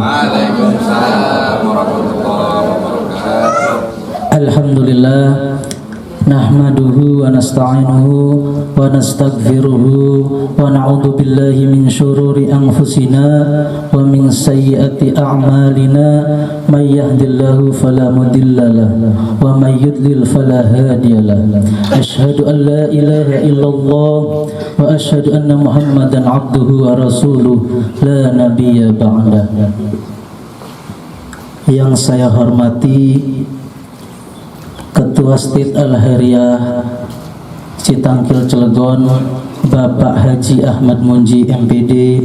Waalaikumsalam warahmatullahi wabarakatuh. Alhamdulillah nahmaduhu wa nasta'inuhu wa nastaghfiruhu wa na'udzu billahi min syururi anfusina wa min sayyiati a'malina may yahdihillahu fala mudhillalah wa may yudlil fala hadiyalah. Asyhadu an la ilaha illallah wa asyhadu anna Muhammadan 'abduhu wa rasuluh la nabiyya ba'dah. Yang saya hormati Ketua Stit Al-Khairiyah Citangkil Cilegon Bapak Haji Ahmad Munji MPD,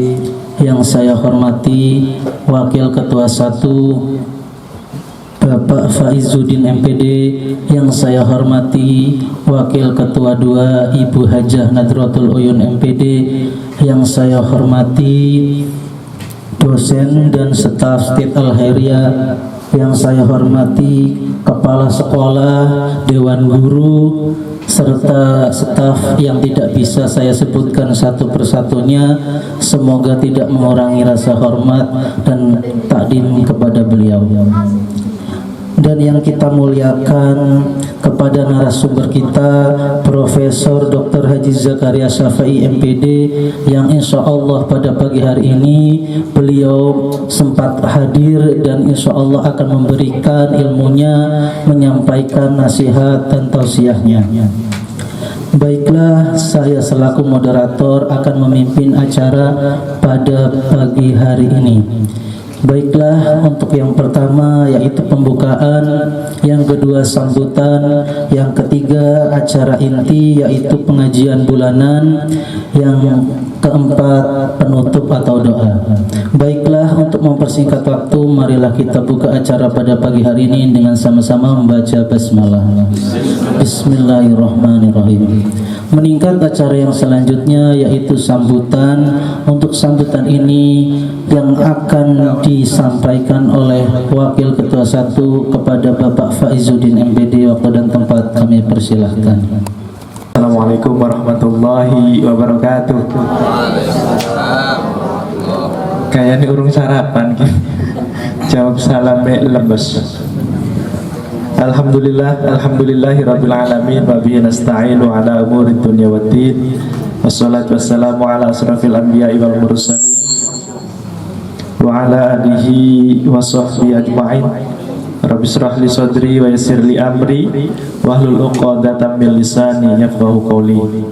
yang saya hormati Wakil Ketua 1 Bapak Faizuddin MPD, yang saya hormati Wakil Ketua 2 Ibu Hajah Nadratul Uyun MPD, yang saya hormati dosen dan staf Stit Al-Khairiyah, yang saya hormati kepala sekolah, dewan guru, serta staf yang tidak bisa saya sebutkan satu persatunya. Semoga tidak mengurangi rasa hormat dan takdim kepada beliau. Dan yang kita muliakan kepada narasumber kita Profesor Dr. Haji Zakaria Syafi'i MPD, yang insya Allah pada pagi hari ini beliau sempat hadir dan insya Allah akan memberikan ilmunya, menyampaikan nasihat dan tausiahnya. Baiklah, saya selaku moderator akan memimpin acara pada pagi hari ini. Baiklah, untuk yang pertama yaitu pembukaan, yang kedua sambutan, yang ketiga acara inti yaitu pengajian bulanan, yang keempat penutup atau doa. Baiklah, untuk mempersingkat waktu, marilah kita buka acara pada pagi hari ini dengan sama-sama membaca basmalah. Bismillahirrahmanirrahim. Meningkat acara yang selanjutnya yaitu sambutan. Untuk sambutan ini yang akan disampaikan oleh Wakil Ketua 1 kepada Bapak Faizuddin MPD. Waktu dan tempat kami persilahkan. Assalamualaikum warahmatullahi wabarakatuh. Kayaknya urung sarapan gitu. Jawab salam lemes. Alhamdulillahi rabbil alamin wa bihi nasta'inu ala umuri dunya waddin. Wassalatu wassalamu ala asrafil anbiya'i wal mursalin wa ala alihi wa sahbihi ajma'in. Rabbi shrah li sadri wa yassir li amri wahlul 'uqdatam min lisani yafqahu qawli.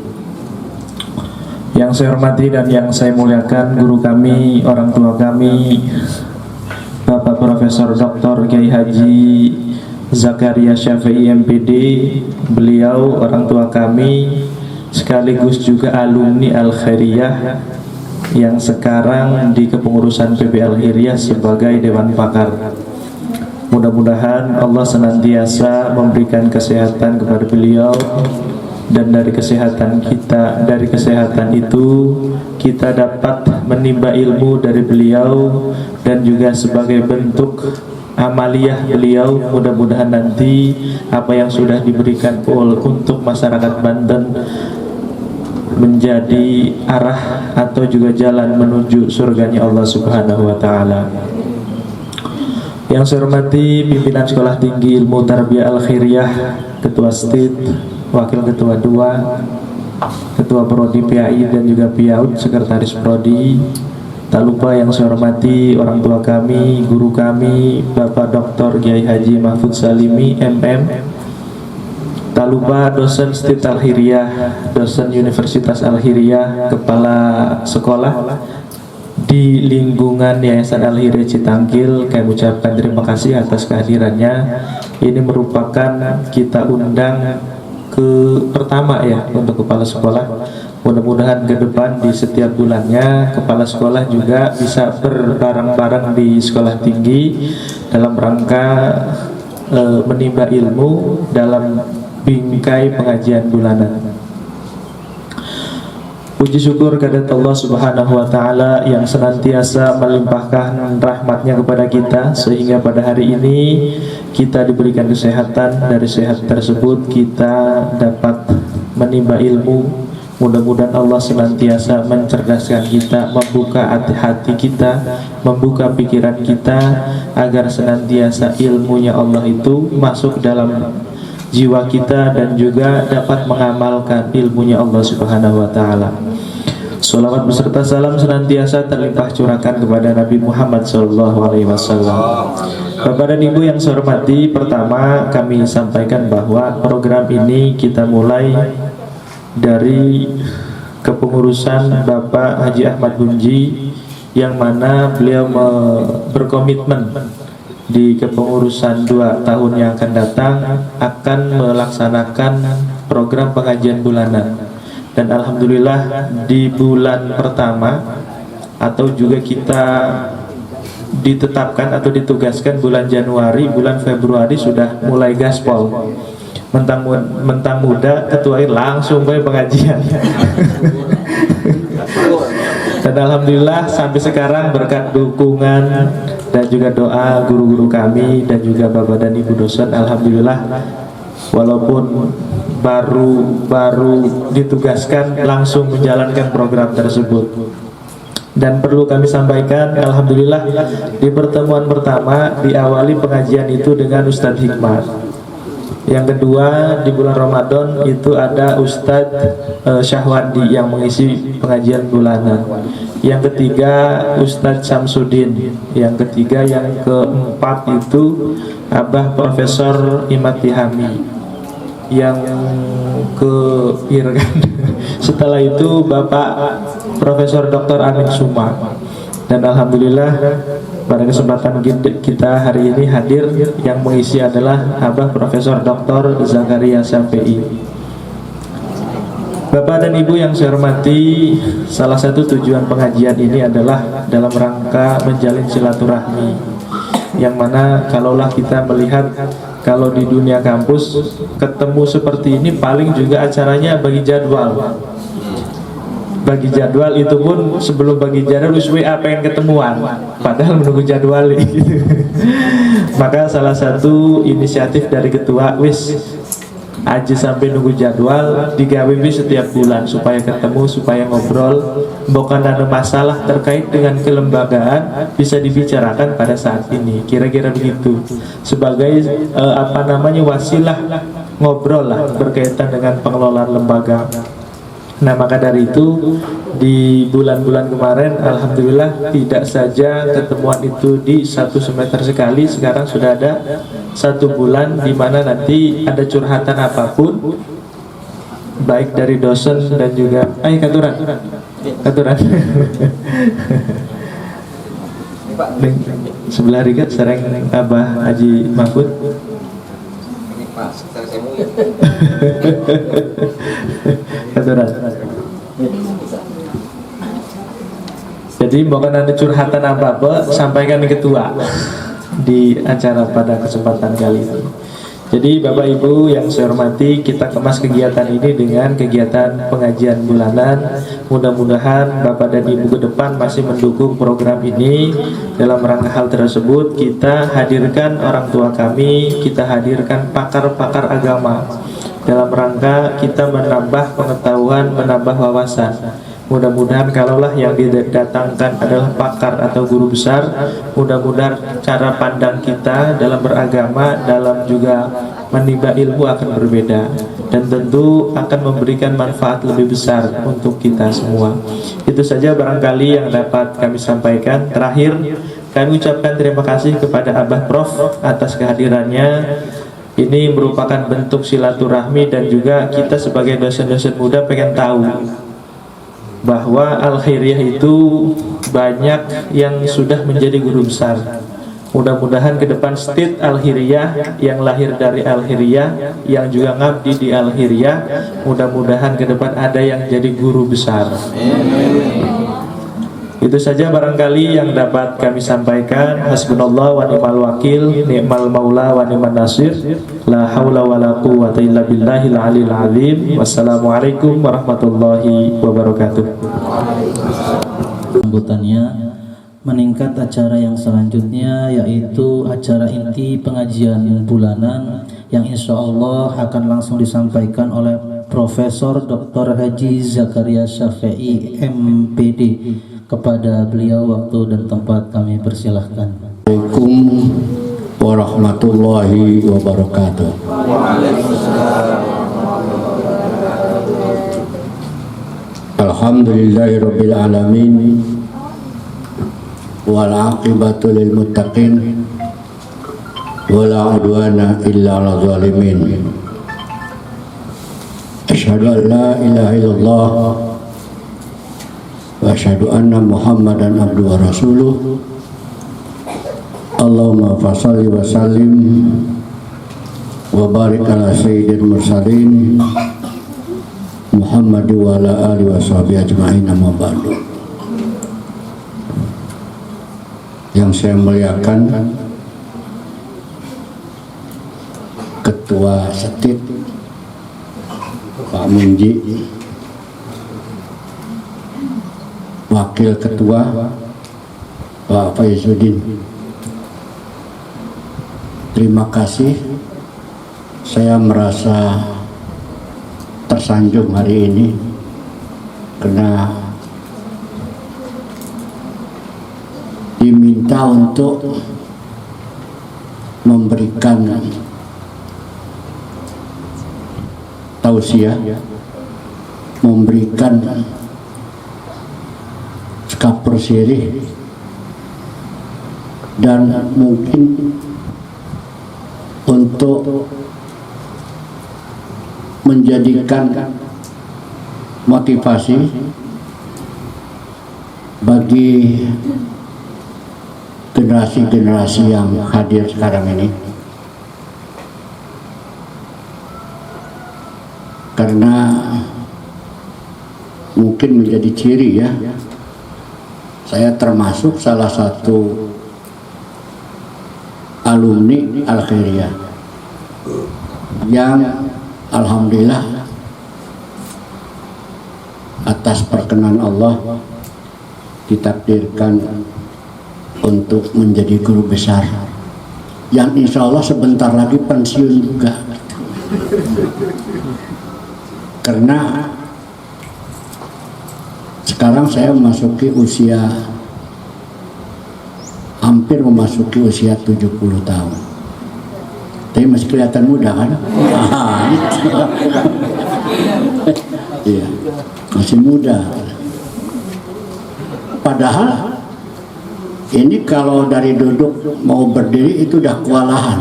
Yang saya hormati dan yang saya muliakan guru kami, orang tua kami, Bapak Profesor Dr. Kiai Haji Zakaria Syafi'i MPD. Beliau orang tua kami sekaligus juga alumni Al-Khairiyah yang sekarang di kepengurusan PB Al-Khairiyah sebagai Dewan Pakar. Mudah-mudahan Allah senantiasa memberikan kesehatan kepada beliau, dan dari kesehatan itu kita dapat menimba ilmu dari beliau, dan juga sebagai bentuk amaliyah beliau, mudah-mudahan nanti apa yang sudah diberikan untuk masyarakat Banten menjadi arah atau juga jalan menuju surganya Allah Subhanahu wa Ta'ala. Yang saya hormati pimpinan Sekolah Tinggi Ilmu Tarbiyah Al-Khairiyah, Ketua Stit, Wakil Ketua 2, Ketua Prodi PAI dan juga PIAUD, Sekretaris Prodi. Tak lupa yang saya hormati orang tua kami, guru kami, Bapak Dr. Kiai Haji Mahfud Salimi MM. Tak lupa dosen Stit Al-Khairiyah, dosen Universitas Al-Khairiyah, kepala sekolah di lingkungan Yayasan Al-Khairiyah Citangkil. Kami ucapkan terima kasih atas kehadirannya. Ini merupakan kita undang ke pertama ya untuk kepala sekolah. Mudah-mudahan ke depan di setiap bulannya kepala sekolah juga bisa berbareng-bareng di sekolah tinggi dalam rangka menimba ilmu dalam bingkai pengajian bulanan. Puji syukur kehadirat Allah Subhanahu wa Ta'ala yang senantiasa melimpahkan rahmatnya kepada kita, sehingga pada hari ini kita diberikan kesehatan. Dari sehat tersebut kita dapat menimba ilmu, Mudah-mudahan Allah senantiasa mencerdaskan kita, membuka hati kita, membuka pikiran kita, agar senantiasa ilmunya Allah itu masuk dalam jiwa kita dan juga dapat mengamalkan ilmunya Allah Subhanahu wa taala. Sholawat beserta salam senantiasa terlimpah curahkan kepada Nabi Muhammad SAW. Bapak dan Ibu yang saya hormati, pertama kami sampaikan bahwa program ini kita mulai dari kepengurusan Bapak Haji Ahmad Bunji, yang mana beliau berkomitmen di kepengurusan 2 tahun yang akan datang akan melaksanakan program pengajian bulanan. Dan alhamdulillah di bulan pertama, atau juga kita ditetapkan atau ditugaskan bulan Januari, bulan Februari sudah mulai gaspol. Mentang muda ketua langsung ke pengajian. Dan alhamdulillah sampai sekarang berkat dukungan dan juga doa guru-guru kami dan juga bapak dan ibu dosen, alhamdulillah walaupun baru ditugaskan langsung menjalankan program tersebut. Dan perlu kami sampaikan, alhamdulillah di pertemuan pertama diawali pengajian itu dengan Ustadz Hikmat. Yang kedua di bulan Ramadan itu ada Ustadz Syahwandi yang mengisi pengajian bulanan. Yang ketiga Ustadz Samsudin. Yang ketiga, yang keempat itu Abah Profesor Imatihami. Yang setelah itu Bapak Profesor Dr. Amin Suma. Dan alhamdulillah pada kesempatan kita hari ini hadir yang mengisi adalah Abah Profesor Dr. Zakaria Syafi'i. Bapak dan Ibu yang saya hormati, salah satu tujuan pengajian ini adalah dalam rangka menjalin silaturahmi, yang mana kalaulah kita melihat kalau di dunia kampus ketemu seperti ini paling juga acaranya bagi jadwal. Bagi jadwal itu pun sebelum bagi jadwal WA pengen ketemuan, padahal menunggu jadwal gitu. Maka salah satu inisiatif dari ketua aja sampai nunggu jadwal digawe setiap bulan supaya ketemu, supaya ngobrol, bukan ada masalah terkait dengan kelembagaan bisa dibicarakan pada saat ini. Kira-kira begitu, sebagai wasilah ngobrol lah berkaitan dengan pengelolaan lembaga. Nah, maka dari itu di bulan-bulan kemarin alhamdulillah tidak saja ketemuan itu di 1 semester sekali, sekarang sudah ada 1 bulan di mana nanti ada curhatan apapun baik dari dosen dan juga katuran sebelah rigat sering Abah Haji Mahfud. Jadi bukan ada curhatan apa-apa, sampaikan ke ketua di acara pada kesempatan kali ini. Jadi Bapak Ibu yang saya hormati, kita kemas kegiatan ini dengan kegiatan pengajian bulanan. Mudah-mudahan Bapak dan Ibu ke depan masih mendukung program ini. Dalam rangka hal tersebut, kita hadirkan orang tua kami, kita hadirkan pakar-pakar agama, dalam rangka kita menambah pengetahuan, menambah wawasan. Mudah-mudahan kalaulah yang didatangkan adalah pakar atau guru besar, mudah-mudahan cara pandang kita dalam beragama, dalam juga menimba ilmu akan berbeda, dan tentu akan memberikan manfaat lebih besar untuk kita semua. Itu saja barangkali yang dapat kami sampaikan. Terakhir, kami ucapkan terima kasih kepada Abah Prof atas kehadirannya. Ini merupakan bentuk silaturahmi, dan juga kita sebagai dosen-dosen muda pengen tahu bahwa Al-Khairiyah itu banyak yang sudah menjadi guru besar. Mudah-mudahan ke depan Stit Al-Khairiyah yang lahir dari Al-Khairiyah, yang juga ngabdi di Al-Khairiyah, mudah-mudahan ke depan ada yang jadi guru besar. Itu saja barangkali yang dapat kami sampaikan. Hasbunallah wa ni'mal wakil, ni'mal maula wa ni'man nasir. La haula wa la quwwata illa billahil aliyil azim. Wassalamualaikum warahmatullahi wabarakatuh. Sambutannya meningkat acara yang selanjutnya, yaitu acara inti pengajian bulanan yang insya Allah akan langsung disampaikan oleh Profesor Dr. Haji Zakaria Syafi'i MPD. Kepada beliau waktu dan tempat kami persilahkan. Assalamualaikum warahmatullahi wabarakatuh. Alhamdulillahirabbil alamin wal aqibatu lil muttaqin wala udwana illa 'alal zalimin. Asyhadu an la ilaha illallah wa asyhadu anna Muhammadan abduhu wa rasuluh. Allahumma fasholli wa sallim wa barik ala sayyidil mursalin Muhammad wa ala alihi wa sahbihi ajma'in, amma ba'du. Yang saya muliakan Ketua Setit Pak Munji, Wakil Ketua Pak Faizuddin, terima kasih. Saya merasa tersanjung hari ini karena diminta untuk memberikan tausiah, memberikan skapur sirih, dan mungkin untuk menjadikan motivasi bagi generasi-generasi yang hadir sekarang ini, karena mungkin menjadi ciri ya. Saya termasuk salah satu alumni Al-Khairiyah yang alhamdulillah atas perkenan Allah ditakdirkan untuk menjadi guru besar yang insya Allah sebentar lagi pensiun juga, karena sekarang saya memasuki usia, hampir memasuki usia 70 tahun. Tapi masih kelihatan muda kan? Iya, masih muda. Padahal ini kalau dari duduk mau berdiri itu udah kewalahan.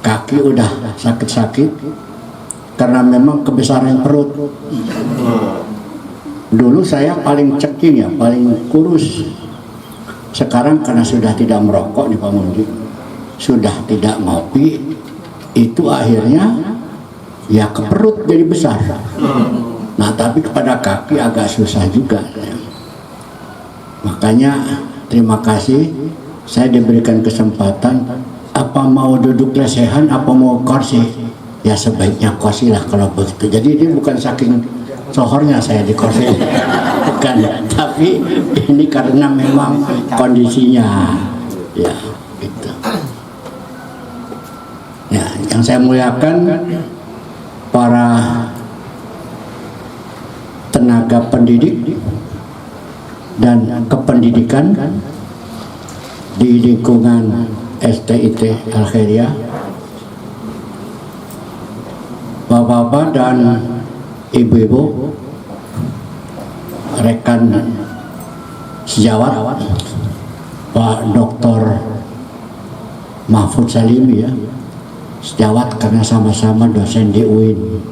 Kaki udah sakit-sakit karena memang kebesaran perut. Dulu saya paling ceking ya, paling kurus. Sekarang karena sudah tidak merokok nih Pak Mundi, sudah tidak ngopi, itu akhirnya ya ke perut jadi besar. Nah tapi kepada kaki agak susah juga. Makanya terima kasih saya diberikan kesempatan. Apa mau duduk lesehan, apa mau kursi? Ya sebaiknya kursi lah kalau begitu. Jadi ini bukan saking sohornya saya di kursi, bukan, tapi ini karena memang kondisinya ya gitu. Ya, yang saya muliakan para tenaga pendidik dan kependidikan di lingkungan STIT Al-Khairiyah, Bapak-bapak dan Ibu-ibu, rekan sejawat Pak Dr. Mahfud Salimi ya, sejawat karena sama-sama dosen di UIN,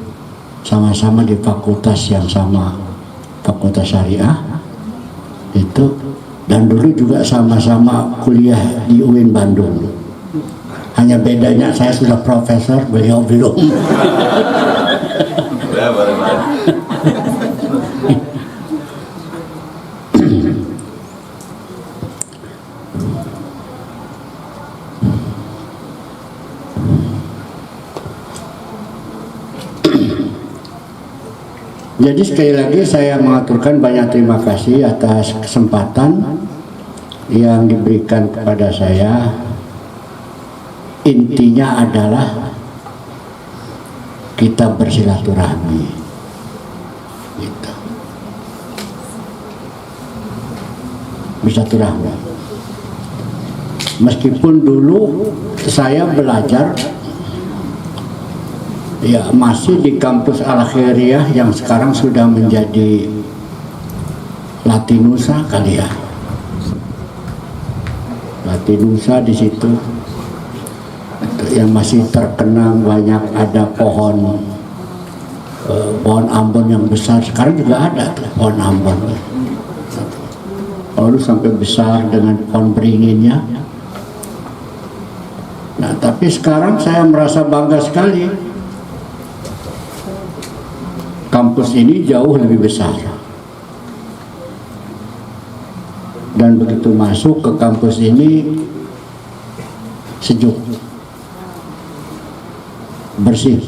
sama-sama di fakultas yang sama, Fakultas Syariah itu, dan dulu juga sama-sama kuliah di UIN Bandung. Hanya bedanya saya sudah profesor, beliau belum. Jadi sekali lagi saya mengaturkan banyak terima kasih atas kesempatan yang diberikan kepada saya. Intinya adalah kita bersilaturahmi. Gitu. Bersilaturahmi. Meskipun dulu saya belajar ya masih di kampus Al-Khairiyah yang sekarang sudah menjadi Latinusa kali ya. Latinusa di situ yang masih terkenang banyak ada pohon Ambon yang besar. Sekarang juga ada pohon Ambon. Lalu sampai besar dengan pohon beringinnya. Nah, tapi sekarang saya merasa bangga sekali. Kampus ini jauh lebih besar. Dan begitu masuk ke kampus ini sejuk, bersih.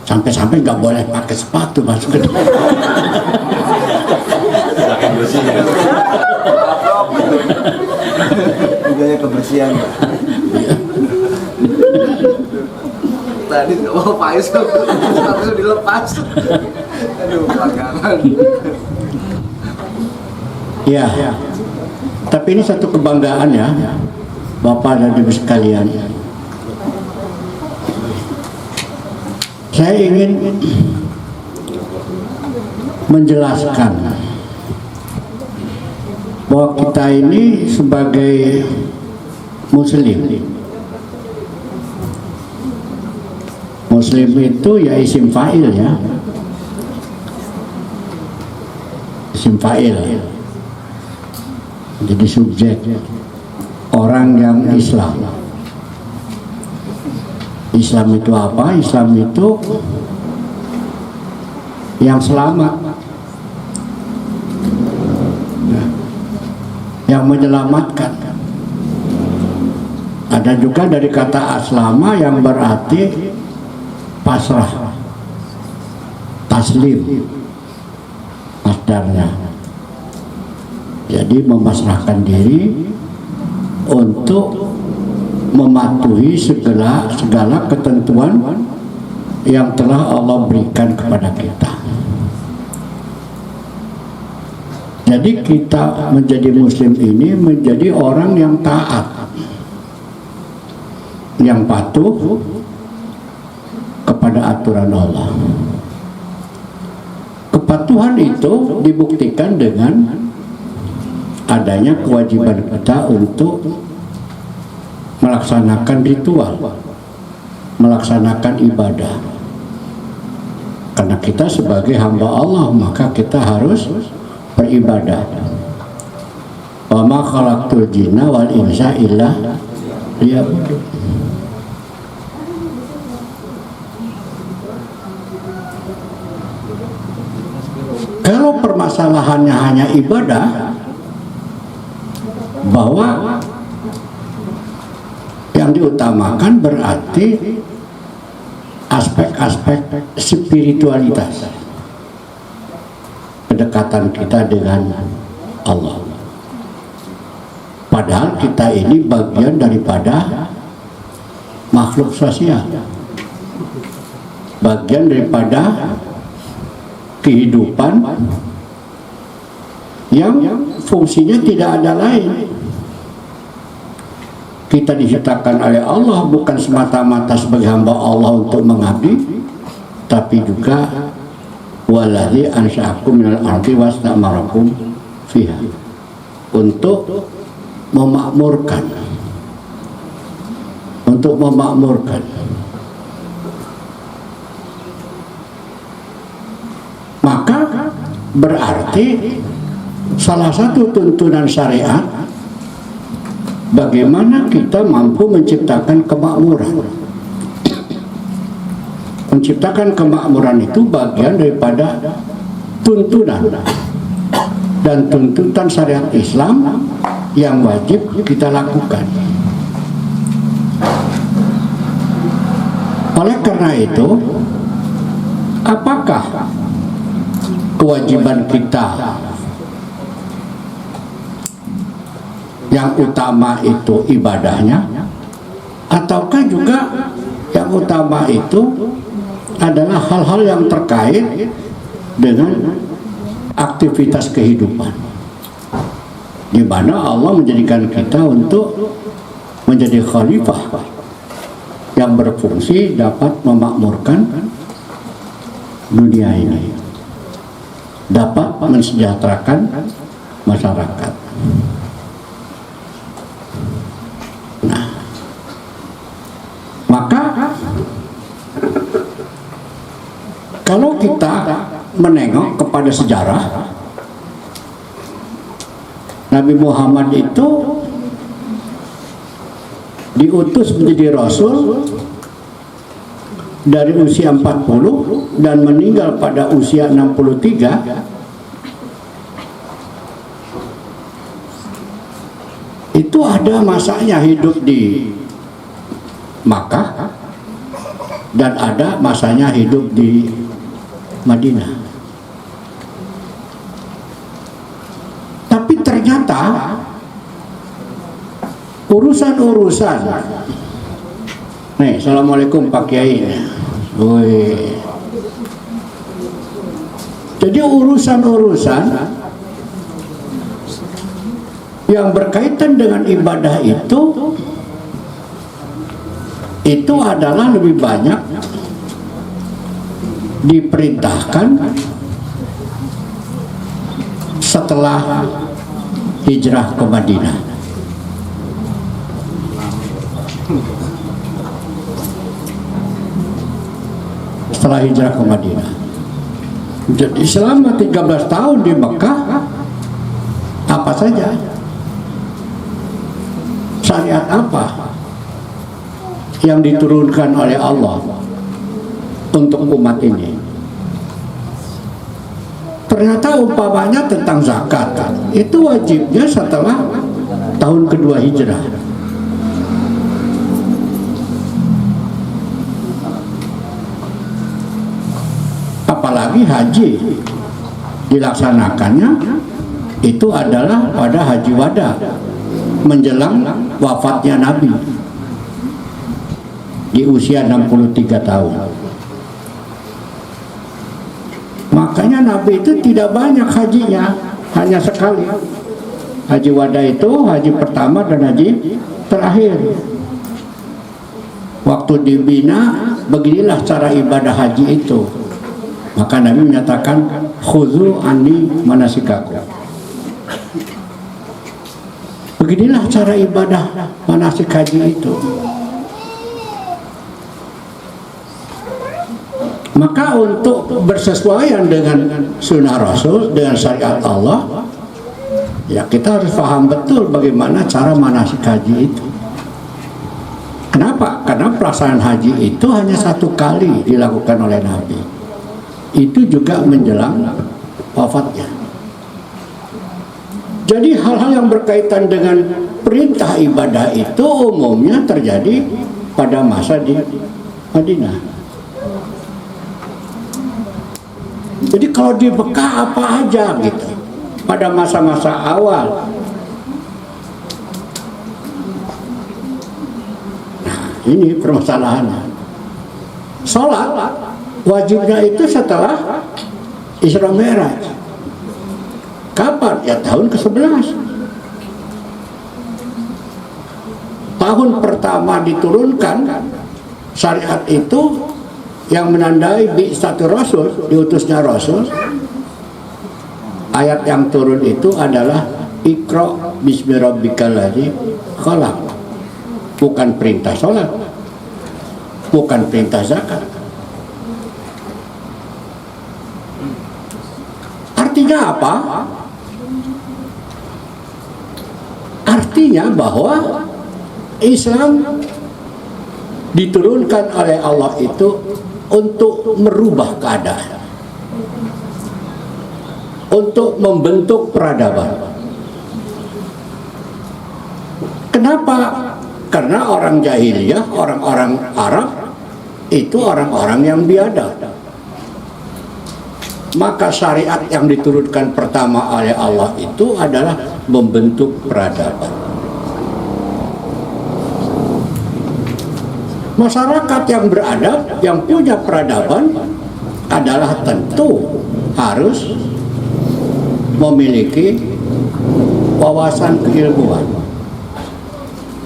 Sampai-sampai nggak boleh pakai sepatu masuk ke dalam. Budaya kebersihan. Tadi nggak mau pais, harusnya dilepas. Aduh, pelanggaran. Ya, tapi ini satu kebanggaan ya, Bapak dan Ibu sekalian. Saya ingin menjelaskan bahwa kita ini sebagai Muslim itu ya isim fa'il ya, isim fa'il. Jadi subjek, orang yang Islam. Islam itu apa? Islam itu yang selamat, yang menyelamatkan. Ada juga dari kata aslama yang berarti pasrah, taslim, masdarnya. Jadi memasrahkan diri untuk mematuhi segala ketentuan yang telah Allah berikan kepada kita. Jadi kita menjadi Muslim ini menjadi orang yang taat, yang patuh kepada aturan Allah. Kepatuhan itu dibuktikan dengan adanya kewajiban kita untuk melaksanakan ritual, melaksanakan ibadah. Karena kita sebagai hamba Allah, maka kita harus beribadah. Wa ma khalaqtul jinna wal insa illa liya'budun. Kalau permasalahannya hanya ibadah, bahwa yang diutamakan berarti aspek-aspek spiritualitas, kedekatan kita dengan Allah. Padahal kita ini bagian daripada makhluk sosial, bagian daripada kehidupan yang fungsinya tidak ada lain. Kita diciptakan oleh Allah bukan semata-mata sebagai hamba Allah untuk mengabdi, tapi juga waladzi ansya'akum minal ardi wastamarakum fiha, untuk memakmurkan, maka berarti salah satu tuntunan syariat bagaimana kita mampu menciptakan kemakmuran. Menciptakan kemakmuran itu bagian daripada tuntunan dan tuntutan syariat Islam yang wajib kita lakukan. Oleh karena itu, apakah kewajiban kita yang utama itu ibadahnya, ataukah juga yang utama itu adalah hal-hal yang terkait dengan aktivitas kehidupan, di mana Allah menjadikan kita untuk menjadi khalifah yang berfungsi dapat memakmurkan dunia ini, dapat mensejahterakan masyarakat. Nah, maka kalau kita menengok kepada sejarah, Nabi Muhammad itu diutus menjadi Rasul dari usia 40 dan meninggal pada usia 63. Itu ada masanya hidup di Makkah dan ada masanya hidup di Madinah. Tapi ternyata urusan-urusan, nih, assalamualaikum Pak Kiai. Woi. Jadi urusan-urusan yang berkaitan dengan ibadah itu adalah lebih banyak diperintahkan setelah hijrah ke Madinah. Setelah hijrah ke Madinah. Jadi selama 13 tahun di Mekah, apa saja? Syariat apa yang diturunkan oleh Allah untuk umat ini? Ternyata umpamanya tentang zakat, itu wajibnya setelah tahun kedua hijrah. Apalagi haji dilaksanakannya itu adalah pada haji wada menjelang wafatnya Nabi di usia 63 tahun. Makanya Nabi itu tidak banyak hajinya, hanya sekali. Haji wada itu haji pertama dan haji terakhir. Waktu di Mina, beginilah cara ibadah haji itu. Maka Nabi menyatakan khudzu anni manasikakum. Beginilah cara ibadah manasik haji itu. Maka untuk bersesuaian dengan sunnah Rasul, dengan syariat Allah, ya kita harus paham betul bagaimana cara manasik haji itu. Kenapa? Karena pelaksanaan haji itu hanya satu kali dilakukan oleh Nabi. Itu juga menjelang wafatnya. Jadi hal-hal yang berkaitan dengan perintah ibadah itu umumnya terjadi pada masa di Madinah. Jadi kalau di Mekah apa aja gitu pada masa-masa awal. Nah, ini permasalahannya. Sholat wajibnya itu setelah Isra Mi'raj. Kapan? Ya tahun ke-11. Tahun pertama diturunkan syariat itu yang menandai bi'tsatur Rasul, diutusnya Rasul. Ayat yang turun itu adalah Iqra bismi rabbikal ladzi khalaq. Bukan perintah sholat, bukan perintah zakat. Artinya apa? Artinya bahwa Islam diturunkan oleh Allah itu untuk merubah keadaan, untuk membentuk peradaban. Kenapa? Karena orang jahiliyah, orang-orang Arab itu orang-orang yang biadab. Maka syariat yang diturunkan pertama oleh Allah itu adalah membentuk peradaban. Masyarakat yang beradab, yang punya peradaban adalah tentu harus memiliki wawasan keilmuan,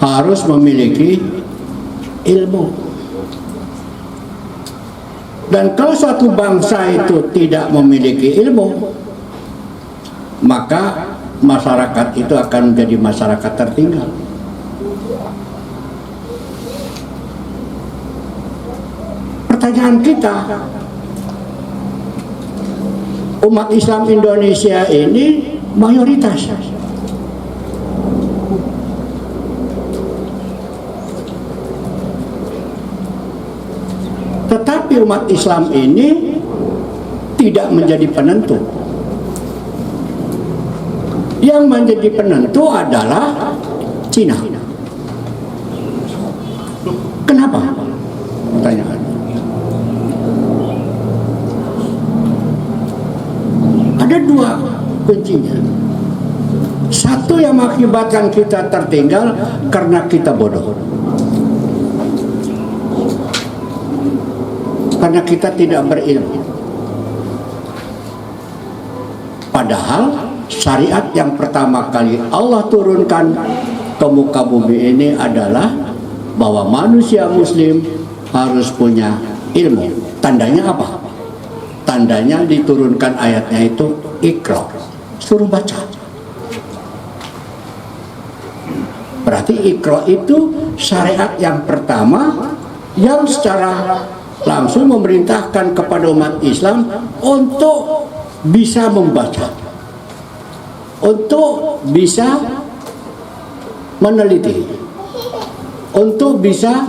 harus memiliki ilmu. Dan kalau suatu bangsa itu tidak memiliki ilmu, maka masyarakat itu akan menjadi masyarakat tertinggal. Pertanyaan kita, umat Islam Indonesia ini mayoritas. Tetapi umat Islam ini tidak menjadi penentu. Yang menjadi penentu adalah Cina. Kenapa? Pertanyaan. Ada dua kuncinya. Satu yang mengakibatkan kita tertinggal karena kita bodoh. Karena kita tidak berilmu. Padahal syariat yang pertama kali Allah turunkan ke muka bumi ini adalah bahwa manusia muslim harus punya ilmu. Tandanya apa? Tandanya diturunkan ayatnya itu Iqra, suruh baca. Berarti Iqra itu syariat yang pertama yang secara langsung memerintahkan kepada umat Islam untuk bisa membaca, untuk bisa meneliti, untuk bisa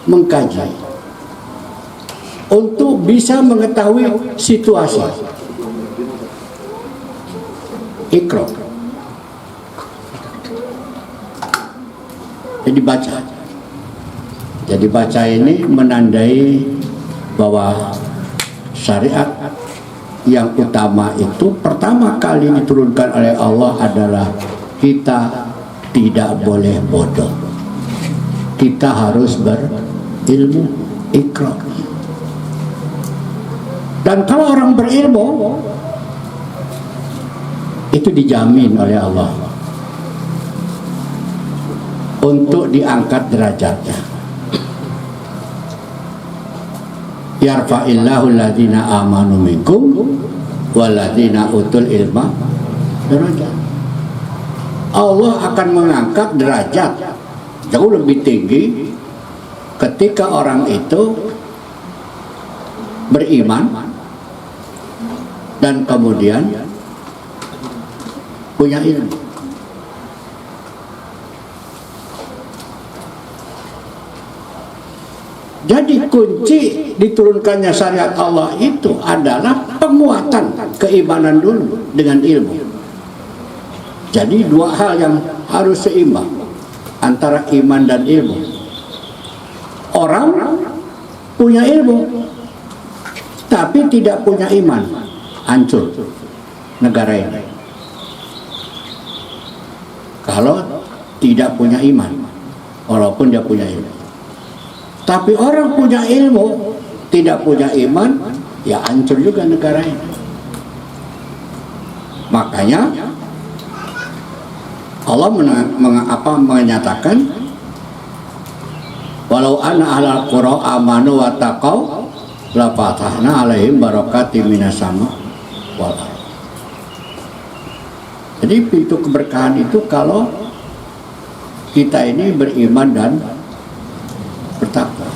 mengkaji, untuk bisa mengetahui situasi. Iqra. Jadi baca. Jadi baca ini menandai bahwa syariat yang utama itu pertama kali diturunkan oleh Allah adalah kita tidak boleh bodoh. Kita harus berilmu. Iqra. Dan kalau orang berilmu itu dijamin oleh Allah untuk diangkat derajatnya. Yarfa'illahu alladhina amanu minkum walladhina utul ilma derajat. Allah akan mengangkat derajat jauh lebih tinggi ketika orang itu beriman dan kemudian punya ilmu. Jadi kunci diturunkannya syariat Allah itu adalah penguatan keimanan dulu dengan ilmu. Jadi dua hal yang harus seimbang antara iman dan ilmu. Orang punya ilmu tapi tidak punya iman, hancur negara ini. Kalau tidak punya iman, walaupun dia punya ilmu. Tapi orang punya ilmu, tidak punya iman, ya hancur juga negara ini. Makanya Allah menyatakan, walau anna ahlal qura amanu wa taqau la fatahna alaihim barakatim minas sama wal ardh. Jadi pintu keberkahan itu kalau kita ini beriman dan bertakwa.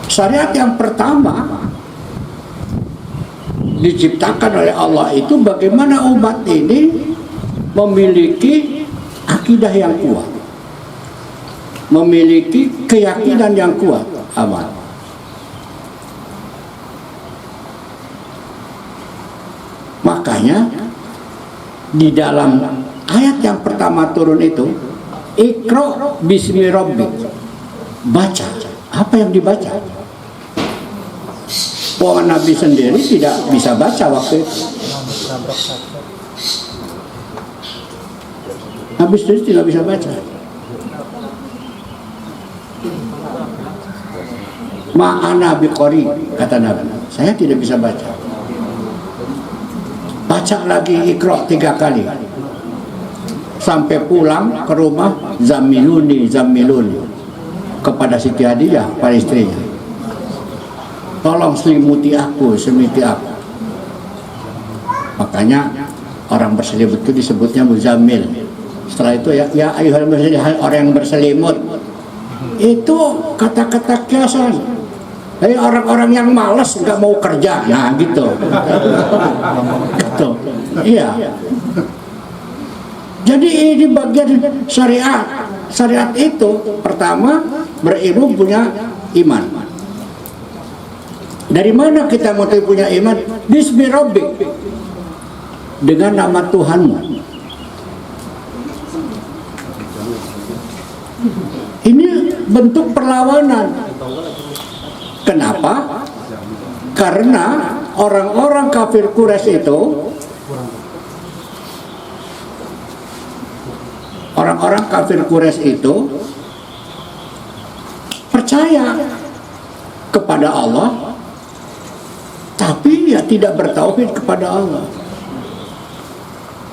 Syariat yang pertama diciptakan oleh Allah itu bagaimana umat ini memiliki akidah yang kuat, memiliki keyakinan yang kuat, aman. Makanya di dalam ayat yang pertama turun itu Iqra bismi rabbik, baca. Apa yang dibaca? Bahwa Nabi sendiri tidak bisa baca waktu itu. Nabi sendiri tidak bisa baca. Ma'ana biqori, kata Nabi. Saya tidak bisa baca. Baca lagi Iqra 3 kali. Sampai pulang ke rumah, zamiluni kepada Siti Hadijah, pada istrinya. Tolong selimuti aku. Makanya orang berselimut itu disebutnya muzammil. Setelah itu ya ayuhal muslim, orang yang berselimut. Itu kata-kata kiasan. Orang-orang yang malas nggak mau kerja, nah gitu. Gitu. Iya. Jadi ini bagian syariat. Syariat itu pertama berilmu punya iman. Dari mana kita mau punya iman? Bismi Rabbik, dengan nama Tuhanmu. Ini bentuk perlawanan. Kenapa? Karena orang-orang kafir Quraisy itu, percaya kepada Allah, tapi ya tidak bertauhid kepada Allah.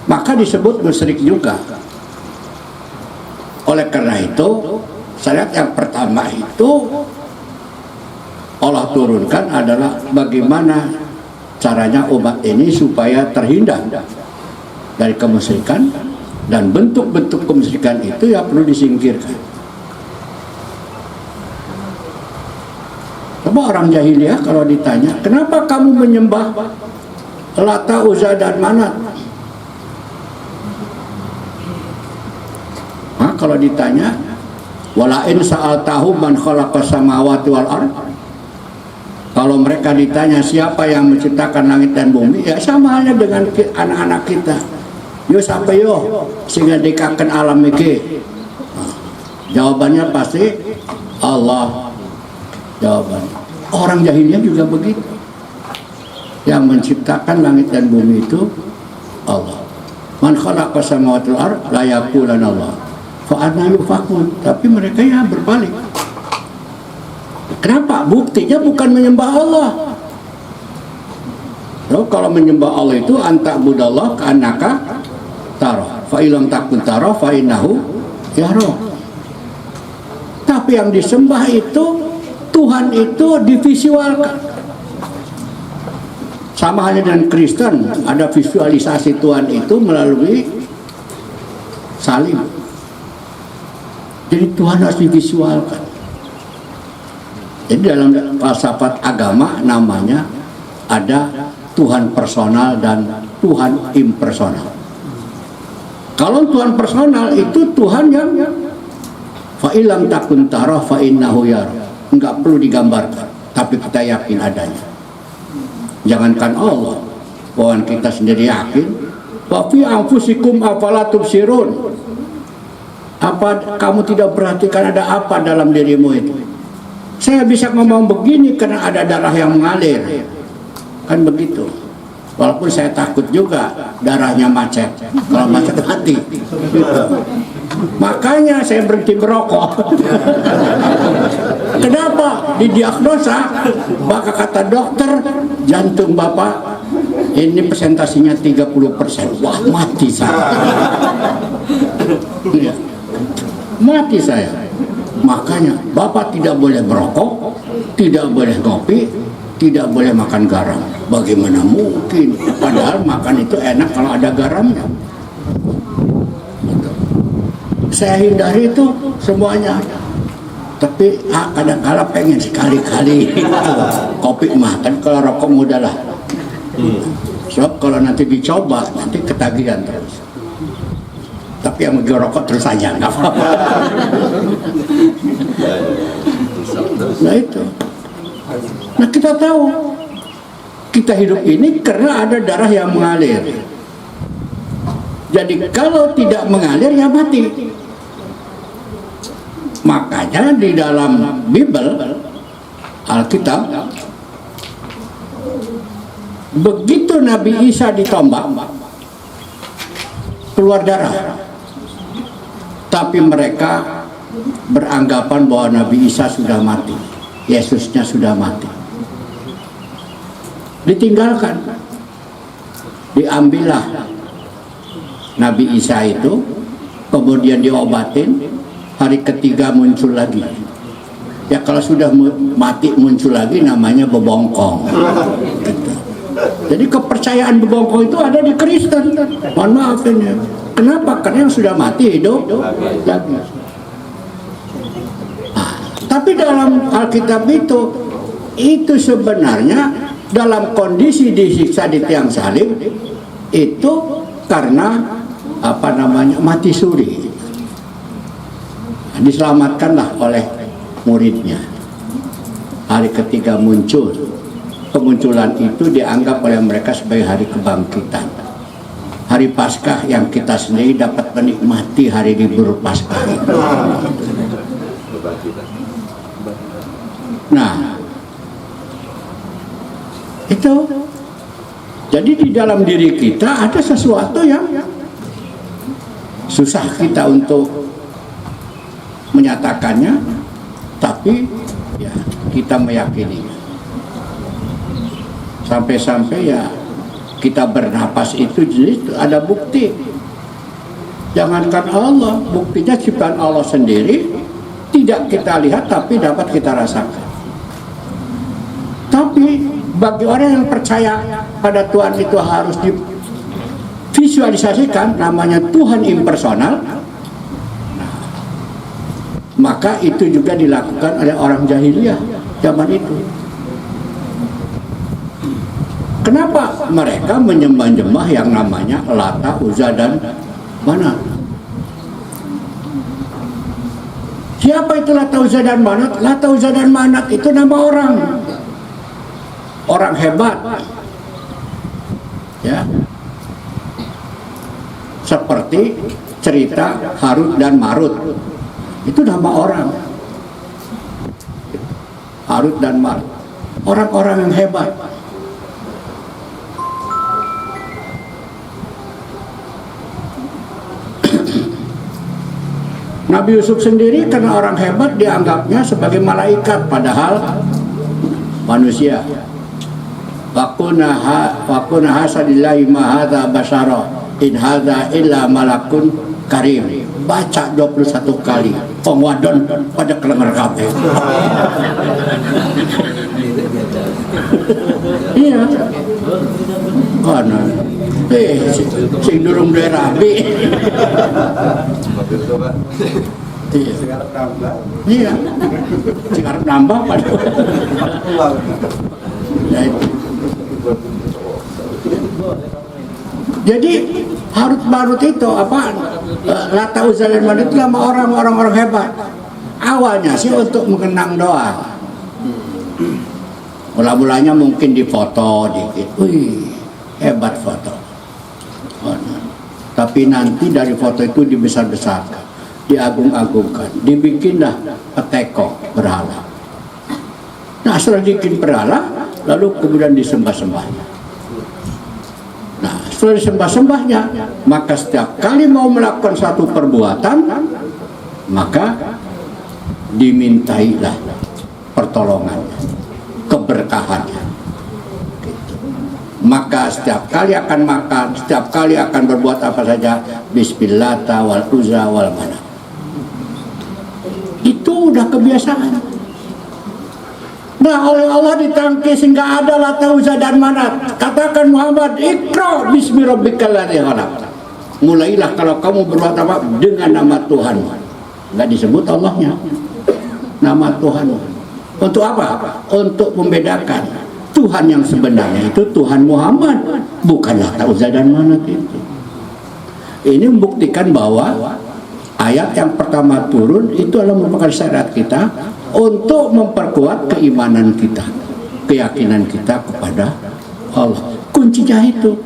Maka disebut musyrik juga. Oleh karena itu, syariat yang pertama itu Allah turunkan adalah bagaimana caranya umat ini supaya terhindar dari kemusyrikan, dan bentuk-bentuk kemusyrikan itu ya perlu disingkirkan. Coba orang jahiliyah kalau ditanya, kenapa kamu menyembah Lata, Uzza dan Manat? Kalau ditanya, walain sa'altahum man khalaqas samawati wal ard, kalau mereka ditanya siapa yang menciptakan langit dan bumi, ya sama halnya dengan anak-anak kita. Yo siapa yo sehingga dikaken alam iki? Jawabannya pasti Allah. Jawabannya. Orang jahiliyah juga begitu. Yang menciptakan langit dan bumi itu Allah. Man khalaqas samawati wal ard la yaqulanna Allah. Fa'anna yufakun. Tapi mereka ya berbalik. Kenapa? Buktinya bukan menyembah Allah. So, kalau menyembah Allah itu anta'budallah ka'annaka tara. Fa'ilam takun tara fa'innahu yara. Tapi yang disembah itu, Tuhan itu divisualkan. Sama halnya dengan Kristen, ada visualisasi Tuhan itu melalui salib. Jadi Tuhan harus divisualkan. Jadi dalam falsafat agama namanya ada Tuhan personal dan Tuhan impersonal. Kalau Tuhan personal itu Tuhan yang fa'ilam takun tara fa'innahu yara. Enggak perlu digambarkan, tapi kita yakin adanya. Jangankan Allah, bahwa kita sendiri yakin. Wa fi anfusikum afala tubsirun. Apa kamu tidak perhatikan ada apa dalam dirimu itu? Saya bisa ngomong begini karena ada darah yang mengalir. Kan begitu. Walaupun saya takut juga darahnya macet. Kalau macet mati. Gitu. Makanya saya berhenti merokok. Kenapa? Didiagnosa, maka kata dokter, jantung Bapak ini persentasinya 30%. Wah, mati saya. Ya. Mati saya. Makanya Bapak tidak boleh merokok, tidak boleh ngopi, tidak boleh makan garam. Bagaimana mungkin? Padahal makan itu enak kalau ada garamnya. Gitu. Saya hindari itu semuanya. Tapi kadang-kala pengen sekali-kali kopi mah, kan kalau rokok mudahlah. Sebab kalau nanti dicoba nanti ketagihan terus. Tapi yang mau rokok terus aja, nggak apa-apa. Nah itu. Nah kita tahu kita hidup ini karena ada darah yang mengalir. Jadi kalau tidak mengalir ya mati. Makanya di dalam Bible, Alkitab, begitu Nabi Isa ditombak, keluar darah. Tapi mereka beranggapan bahwa Nabi Isa sudah mati. Yesusnya sudah mati. Ditinggalkan. Diambillah Nabi Isa itu, kemudian diobatin, hari ketiga muncul lagi. Ya kalau sudah mati muncul lagi namanya bebongkong. Gitu. Jadi kepercayaan bebongkong itu ada di Kristen. Mohon maaf ini. Kenapa? Karena yang sudah mati hidup lagi. Tapi dalam Alkitab itu sebenarnya dalam kondisi disiksa di tiang salib itu karena mati suri. Diselamatkanlah oleh muridnya. Hari ketiga muncul. Kemunculan itu dianggap oleh mereka sebagai hari kebangkitan. Hari Paskah yang kita sendiri dapat menikmati hari libur Paskah itu. Nah, itu jadi di dalam diri kita ada sesuatu yang susah kita untuk menyatakannya, tapi ya kita meyakini. Sampai-sampai ya kita bernapas itu jadi ada bukti. Jangankan Allah, buktinya ciptaan Allah sendiri tidak kita lihat tapi dapat kita rasakan. Tapi bagi orang yang percaya pada Tuhan itu harus divisualisasikan, namanya Tuhan impersonal. Maka itu juga dilakukan oleh orang jahiliyah zaman itu. Kenapa mereka menyembah-nyembah yang namanya Lata, Uzza, dan Manat? Siapa itu Lata, Uzza, dan Manat? Lata, Uzza, dan Manat itu nama orang hebat, ya, seperti cerita Harut dan Marut, itu nama orang. Harut dan Marut, orang-orang yang hebat. Nabi Yusuf sendiri karena orang hebat dianggapnya sebagai malaikat, padahal manusia. Wakuna hasadillahi mahadha basara in hadha illa malakun karim. Baca 21 kali. Pengwadon pada kelengar kabeh. Iya. Karena sing durung duwe rabi. Iya. Sing arep nambah padahal. Jadi Harut Marut itu Lata, Uzza, dan Manat itu nama orang-orang hebat. Awalnya sih untuk mengenang doang. Mula-mulanya mungkin difoto dikit. Wih, hebat foto. Tapi nanti dari foto itu dibesar-besarkan, diagung-agungkan, dibikinlah peteko berhala. Nah, setelah dibikin berhala, lalu kemudian disembah-sembahnya. Nah, setelah disembah-sembahnya, maka setiap kali mau melakukan satu perbuatan, maka dimintailah pertolongannya, keberkahannya. Maka setiap kali akan makan, setiap kali akan berbuat apa saja, Bismillah wal Uzza wal Manat. Itu udah kebiasaan. Nah, oleh Allah ditangkis sehingga ada Lata, Uzza, dan Manat. Katakan Muhammad, Iqra bismi rabbikal ladzi khalaq. Mulailah kalau kamu berbuat apa dengan nama Tuhan. Enggak disebut Allahnya. Nama Tuhan. Untuk apa? Untuk membedakan Tuhan yang sebenarnya itu Tuhan Muhammad, bukan Lata, Uzza, dan Manat itu. Ini membuktikan bahwa ayat yang pertama turun itu adalah merupakan syarat kita untuk memperkuat keimanan kita, keyakinan kita kepada Allah. Kuncinya itu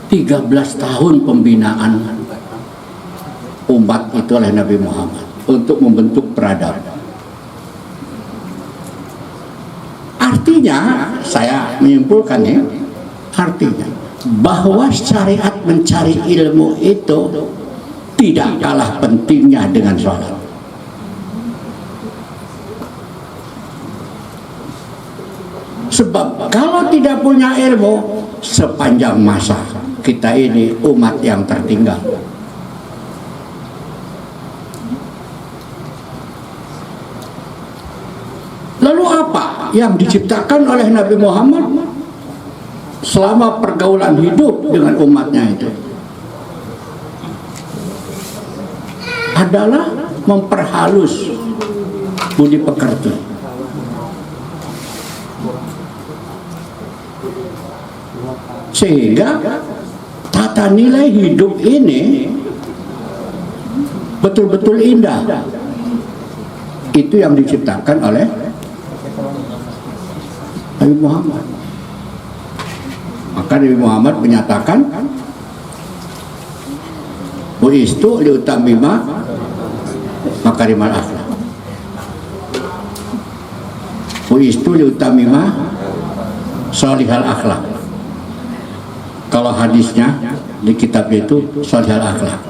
13 tahun pembinaan umat itu oleh Nabi Muhammad untuk membentuk peradaban. Artinya, saya menyimpulkan ya, artinya bahwa syariat mencari ilmu itu tidak kalah pentingnya dengan sholat. Sebab kalau tidak punya ilmu, sepanjang masa kita ini umat yang tertinggal. Lalu apa yang diciptakan oleh Nabi Muhammad selama pergaulan hidup dengan umatnya itu? Adalah memperhalus budi pekerti. Sehingga tata nilai hidup ini betul-betul indah. Itu yang diciptakan oleh Nabi Muhammad. Maka Nabi Muhammad menyatakan, bu'istu liutamima makarimal akhlak. Bu'istu liutamima sholihal akhlak. Kalau hadisnya di kitab itu sholihal akhlak.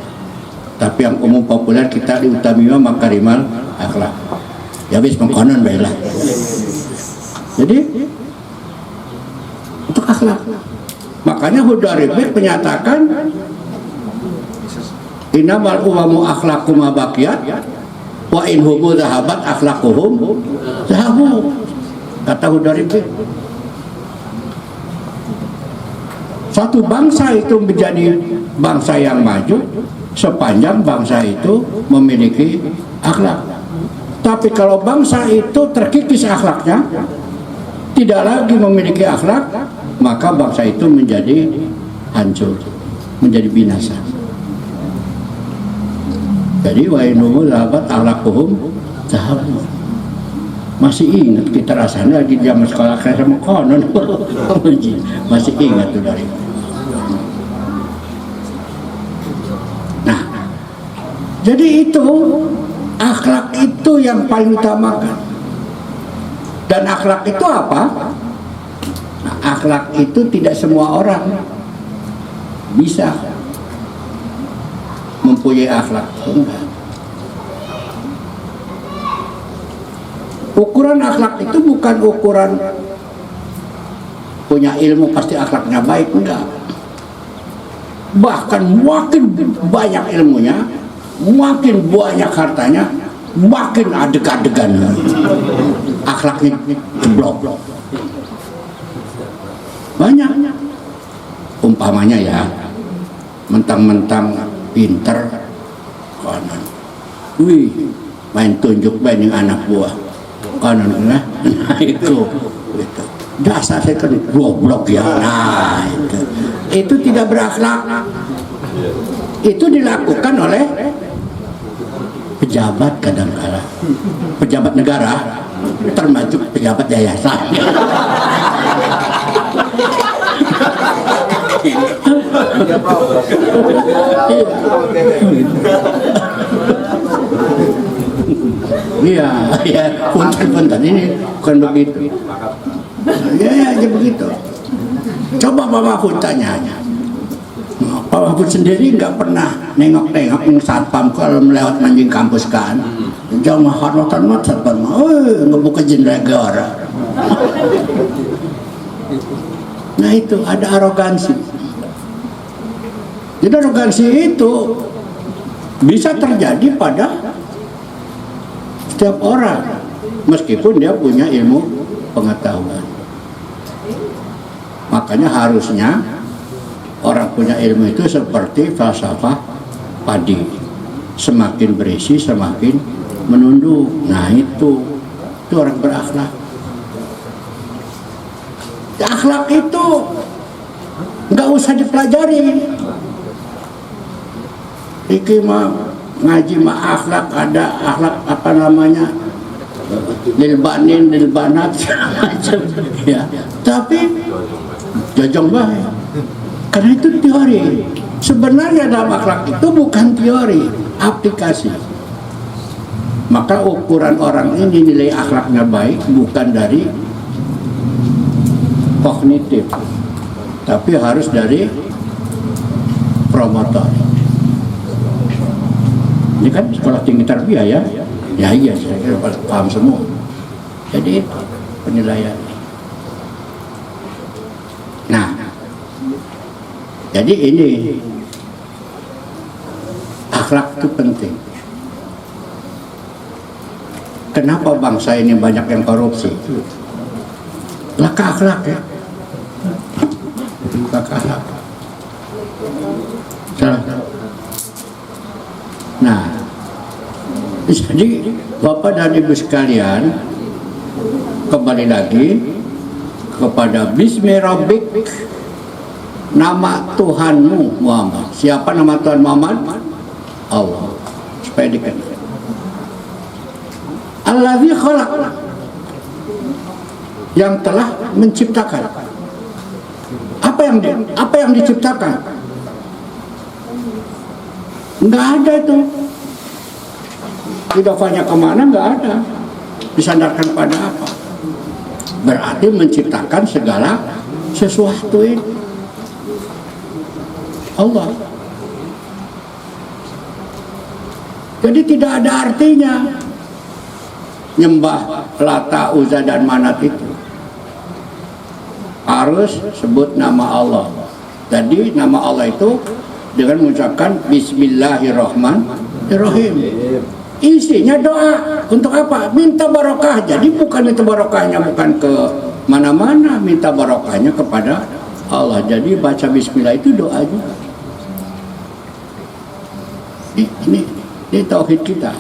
Tapi yang umum populer kita liutamima makarimal akhlak. Ya bis mengkonon baiklah. Jadi untuk akhlak. Makanya Hudairibik menyatakan innamal umamu akhlakum baqiyat wa in humu zahabat akhlaquhum zahabu. Kata Hudairibik, satu bangsa itu menjadi bangsa yang maju sepanjang bangsa itu memiliki akhlak. Tapi kalau bangsa itu terkikis akhlaknya, tidak lagi memiliki akhlak, maka bangsa itu menjadi hancur, menjadi binasa. Jadi wa innahu zahabat akhlaquhum zahabu. Masih ingat kita rasanya di zaman sekolah saya sama konon. Masih ingat tuh dari. Nah, jadi itu akhlak itu yang paling utamakan. Dan akhlak itu apa? Nah, akhlak itu tidak semua orang bisa mempunyai akhlak. Enggak. Ukuran akhlak itu bukan ukuran punya ilmu pasti akhlaknya baik, enggak. Bahkan makin banyak ilmunya, makin banyak hartanya, makin adeg-adegan akhlaknya jeblok. Banyak. Umpamanya ya, mentang-mentang pinter, kanan, wih, main tunjuk banding anak buah, kanan, nah itu, gitu. Dasar saya kan goblok ya, nah itu tidak berakhlak. Itu dilakukan oleh pejabat kadang-kala, pejabat negara, termasuk pejabat yayasan. Iya, ya, punten ini bukan begitu. Ya, aja begitu. Coba Pak Mahfud tanya. Pak Mahfud sendiri nggak pernah nengok-nengok yang satpam kalau melewat anjing kampus kan. Jauh mahormatan mat satpam, ngebuka jenderal. Nah itu ada arogansi. Jadi arogansi itu bisa terjadi pada setiap orang meskipun dia punya ilmu pengetahuan. Makanya harusnya orang punya ilmu itu seperti falsafah padi, semakin berisi semakin menunduk. Nah itu orang berakhlak. Akhlak itu nggak usah dipelajari. Iki mah ngaji mah akhlak, ada akhlak apa namanya, lilbanin, lilbanat macam ya. Tapi jajang baik. Karena itu teori. Sebenarnya dalam akhlak itu bukan teori, aplikasi. Maka ukuran orang ini nilai akhlaknya baik bukan dari kognitif, tapi harus dari promotor. Ini kan sekolah tinggi tarbiyah ya? Ya iya, saya kira paham semua. Jadi penilaian. Jadi ini akhlak itu penting. Kenapa bangsa ini banyak yang korupsi? Laka akhlak ya. Laka akhlak. Nah, jadi Bapak dan Ibu sekalian, kembali lagi kepada Bismi Rabbik, nama Tuhanmu Muhammad. Siapa nama Tuhan Muhammad? Allah. Supaya dikenal. Allazi khalaq, yang telah menciptakan. Apa yang diciptakan? Enggak ada itu. Idofanya kemana? Enggak ada. Disandarkan pada apa? Berarti menciptakan segala sesuatu itu Allah. Jadi tidak ada artinya nyembah Lata, Uzza dan Manat itu. Harus sebut nama Allah. Jadi nama Allah itu dengan mengucapkan Bismillahirrahmanirrahim. Isinya doa. Untuk apa? Minta barokah. Jadi bukan itu barokahnya bukan ke mana-mana, minta barokahnya kepada Allah. Jadi baca Bismillah itu doa juga. Ini tauhid kita.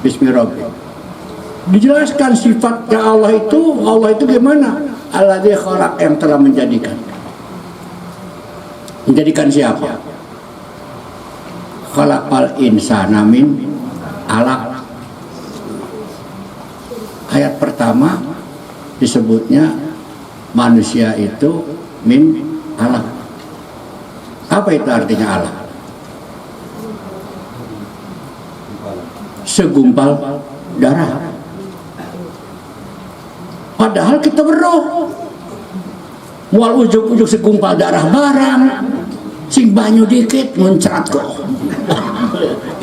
Bismillahirrahmanirrahim. Dijelaskan sifatnya Allah itu gimana? Alladzi khalaq, yang telah menjadikan. Menjadikan siapa? Khalaqal insana min alaq. Ayat pertama disebutnya manusia itu min alaq. Apa itu artinya alaq? Segumpal darah. Padahal kita berroh. Mual ujuk-ujuk segumpal darah barang. Sing banyu dikit muncrat kok.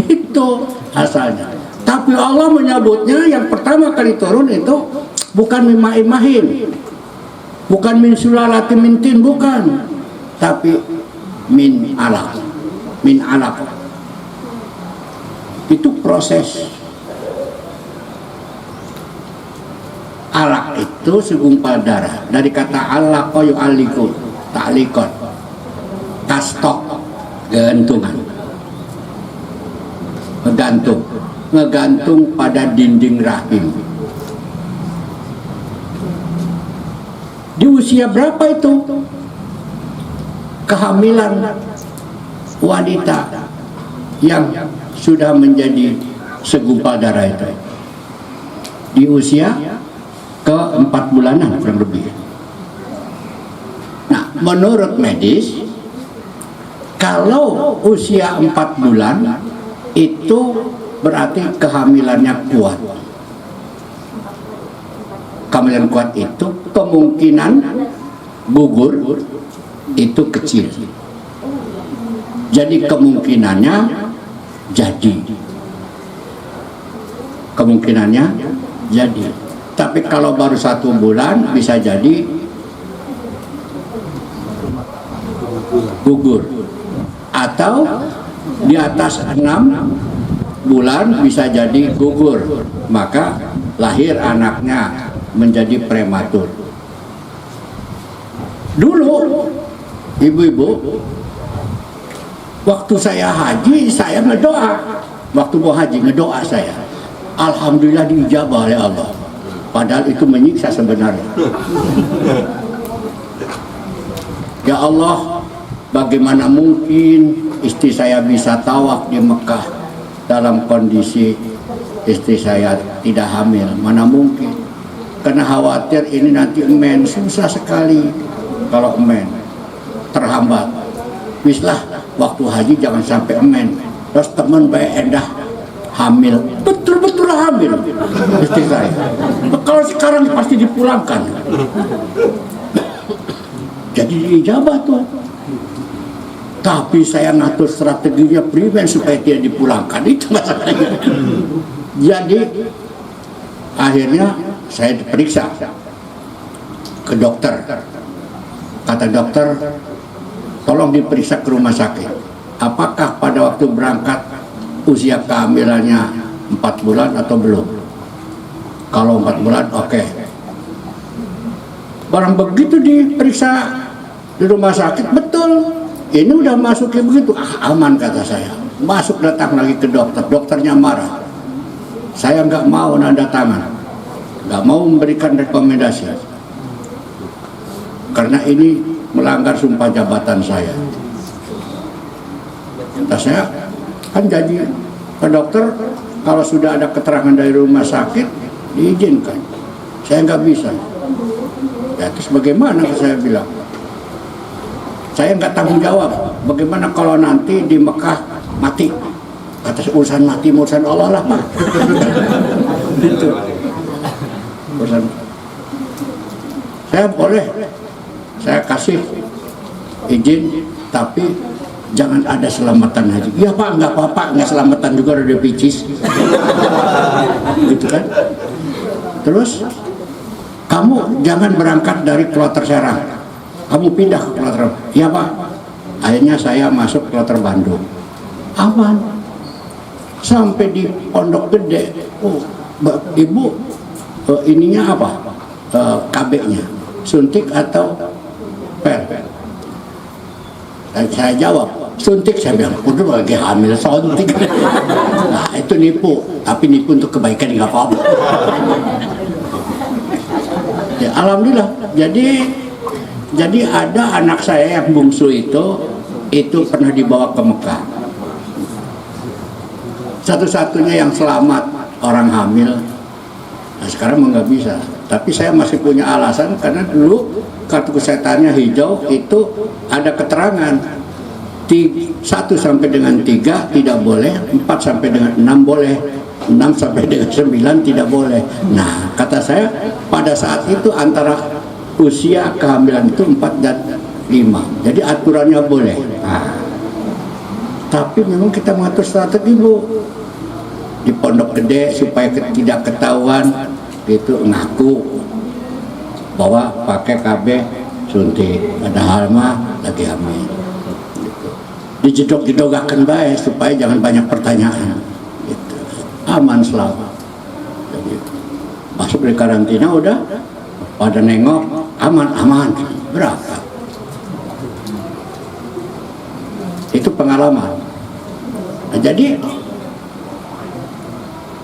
Itu asalnya. Tapi Allah menyebutnya yang pertama kali turun itu bukan mimah-imahin, bukan min sulalati mintin, bukan, tapi min alaq. Min alaq. Itu proses. Alaq itu segumpal darah. Dari kata alaqa yu'alliqu, ta'liqan, kastok, gantungan, ngegantung pada dinding rahim. Di usia berapa itu kehamilan wanita yang sudah menjadi segumpal darah itu? Di usia ke-4 bulanan kurang lebih. Nah, menurut medis, kalau usia 4 bulan itu berarti kehamilannya kuat. Kehamilan kuat itu kemungkinan gugur itu kecil. Jadi kemungkinannya jadi. Kemungkinannya jadi. Tapi kalau baru 1 bulan bisa jadi gugur. Atau di atas 6 bulan bisa jadi gugur. Maka lahir anaknya menjadi prematur. Dulu ibu-ibu, waktu saya haji saya ngedoa. Waktu mau haji ngedoa saya, alhamdulillah diijabah oleh Allah. Padahal itu menyiksa sebenarnya. Ya Allah, bagaimana mungkin istri saya bisa tawaf di Mekah dalam kondisi istri saya tidak hamil? Mana mungkin? Karena khawatir ini nanti emen, susah sekali kalau emen terhambat. Wislah waktu haji jangan sampai emen. Terus teman baik endah hamil, betul-betul hamil istri saya. Kalau sekarang pasti dipulangkan. Jadi diijabah tuh. Tapi saya ngatur strateginya primen supaya dia dipulangkan, itu masalahnya. Jadi akhirnya saya diperiksa ke dokter. Kata dokter, tolong diperiksa ke rumah sakit. Apakah pada waktu berangkat usia kehamilannya 4 bulan atau belum? Kalau 4 bulan, oke. Barang begitu diperiksa di rumah sakit, betul. Ini udah masuk kayak begitu, aman kata saya. Masuk datang lagi ke dokter, dokternya marah. Saya nggak mau nanda tangan, nggak mau memberikan rekomendasi. Karena ini melanggar sumpah jabatan saya. Kata saya, kan jadi ke dokter, kalau sudah ada keterangan dari rumah sakit, diizinkan. Saya nggak bisa. Ya terus bagaimana saya bilang? Saya nggak tanggung jawab. Bagaimana kalau nanti di Mekah mati? Kata urusan mati, urusan Allah lah Pak. Itu urusan. Saya boleh, saya kasih izin, tapi jangan ada selamatan haji. Ya Pak, nggak apa-apa, nggak selamatan juga udah picis. Gitu kan? Terus kamu jangan berangkat dari Kloter Serang, kamu pindah ke Kloter. Ya Pak. Akhirnya saya masuk Kloter Bandung. Aman. Sampai di Pondok Gede, oh Ibu, ininya apa? KB-nya suntik atau per? Dan saya jawab suntik. Saya bilang, udah lagi hamil suntik. Nah itu nipu, tapi nipu untuk kebaikan nggak apa-apa. Ya, alhamdulillah. Jadi ada anak saya yang bungsu itu pernah dibawa ke Mekah. Satu-satunya yang selamat orang hamil. Nah, sekarang nggak bisa. Tapi saya masih punya alasan karena dulu kartu kesehatannya hijau itu ada keterangan 1 sampai dengan 3 tidak boleh, 4 sampai dengan 6 boleh, 6 sampai dengan 9 tidak boleh. Nah, kata saya pada saat itu antara usia kehamilan itu 4 dan 5. Jadi aturannya boleh. Nah, tapi memang kita mengatur strategi Bu. Di Pondok Gede supaya tidak ketahuan itu ngaku bahwa pakai KB suntik, padahal mah lagi hamil. Gitu. Dijedok-jedogakan baik supaya jangan banyak pertanyaan. Gitu. Aman selalu. Jadi, masuk dari karantina udah pada nengok aman berapa? Itu pengalaman. Nah, jadi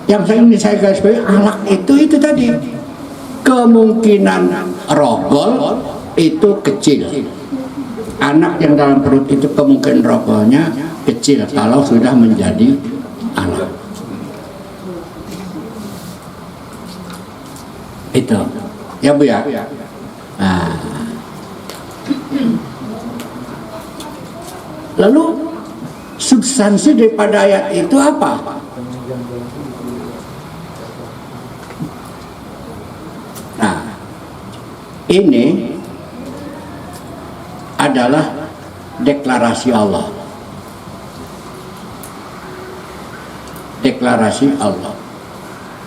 yang saya garis bawahi anak itu tadi kemungkinan rogol itu kecil. Anak yang dalam perut itu kemungkinan rogolnya kecil kalau sudah menjadi anak. Itu ya Bu ya. Nah. Lalu substansi daripada ayat itu apa? Ini adalah deklarasi Allah. Deklarasi Allah.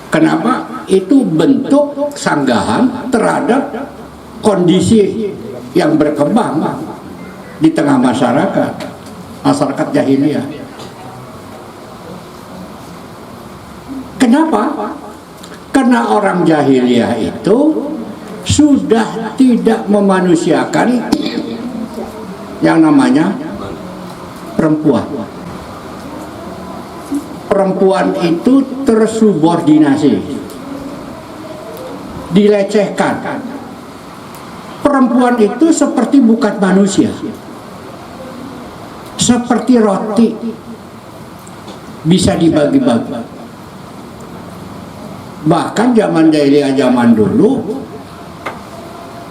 Kenapa? Itu bentuk sanggahan terhadap kondisi yang berkembang di tengah masyarakat jahiliyah. Kenapa? Karena orang jahiliyah itu sudah tidak memanusiakan yang namanya perempuan. Perempuan itu tersubordinasi, dilecehkan. Perempuan itu seperti bukan manusia, seperti roti bisa dibagi-bagi. Bahkan zaman jahiliyah zaman dulu,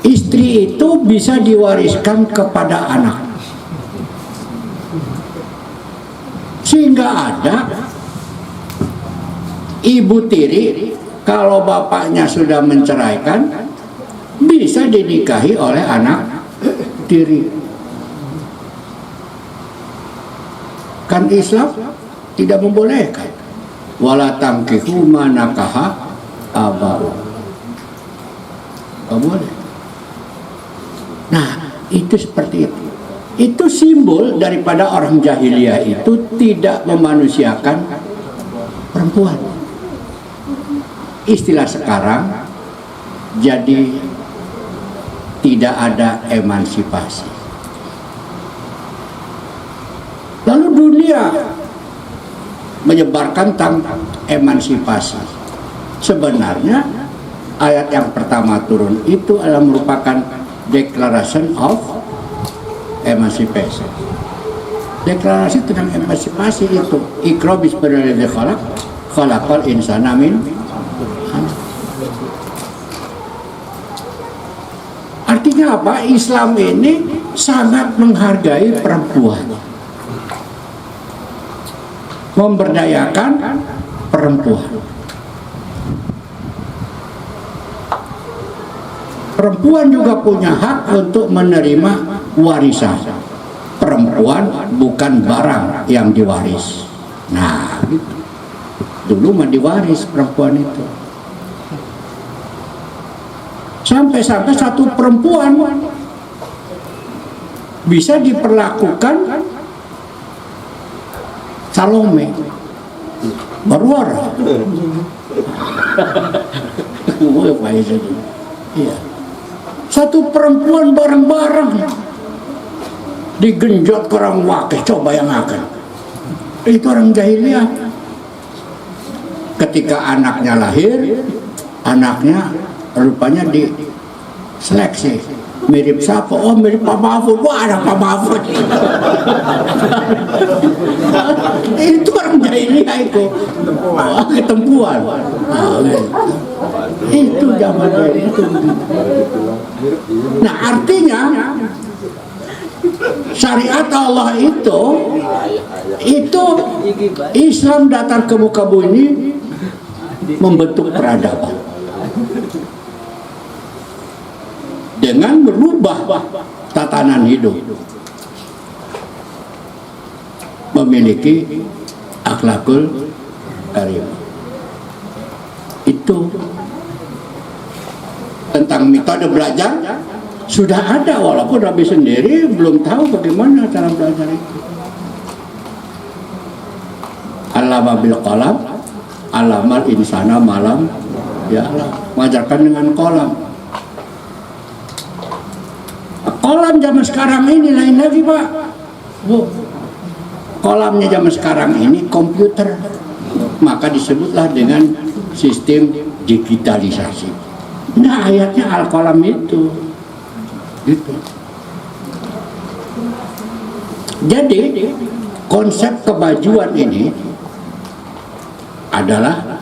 istri itu bisa diwariskan kepada anak. Sehingga ada ibu tiri, kalau bapaknya sudah menceraikan, bisa dinikahi oleh anak tiri. Kan Islam tidak membolehkan. Wala tankihu ma nakaha aba'u. Tidak boleh. Nah, itu seperti itu. itu simbol daripada orang jahiliyah itu tidak memanusiakan perempuan. Istilah sekarang jadi tidak ada emansipasi. Lalu dunia menyebarkan tentang emansipasi. Sebenarnya ayat yang pertama turun itu adalah merupakan Declaration of Emancipation. Deklarasi tentang emansipasi itu Iqra bismi rabbikal khalaq, khalaqal insana min. Artinya apa? Islam ini sangat menghargai perempuan, memberdayakan perempuan. Perempuan juga punya hak untuk menerima warisan. Perempuan bukan barang yang diwaris. Nah, gitu. Dulu mah diwaris perempuan itu. Sampai-sampai satu perempuan bisa diperlakukan Salome Barwara. Iya. Satu perempuan bareng-bareng digenjot ke orang wakil. Coba yang akan itu orang jahiliyah. Ketika anaknya lahir, anaknya rupanya diseleksi. Mirip siapa? Oh, mirip Pak Mahfud. Wah, ada Pak Mahfud. Itu orang jahiliyah itu. Ketempuan. Itu zaman itu. Nah, artinya syariat Allah itu Islam datang ke muka bumi membentuk peradaban dengan merubah tatanan hidup, memiliki akhlakul karimah. Itu tentang metode belajar sudah ada, walaupun Nabi sendiri belum tahu bagaimana cara belajar itu. Allama bil qalam, alamal insana malam ya Allah, mengajarkan dengan kolam. Kolam zaman sekarang ini lain lagi, Pak. Kolamnya zaman sekarang ini komputer, maka disebutlah dengan sistem digitalisasi. Nah, ayatnya al-qalam itu gitu. Jadi konsep kebajuan ini adalah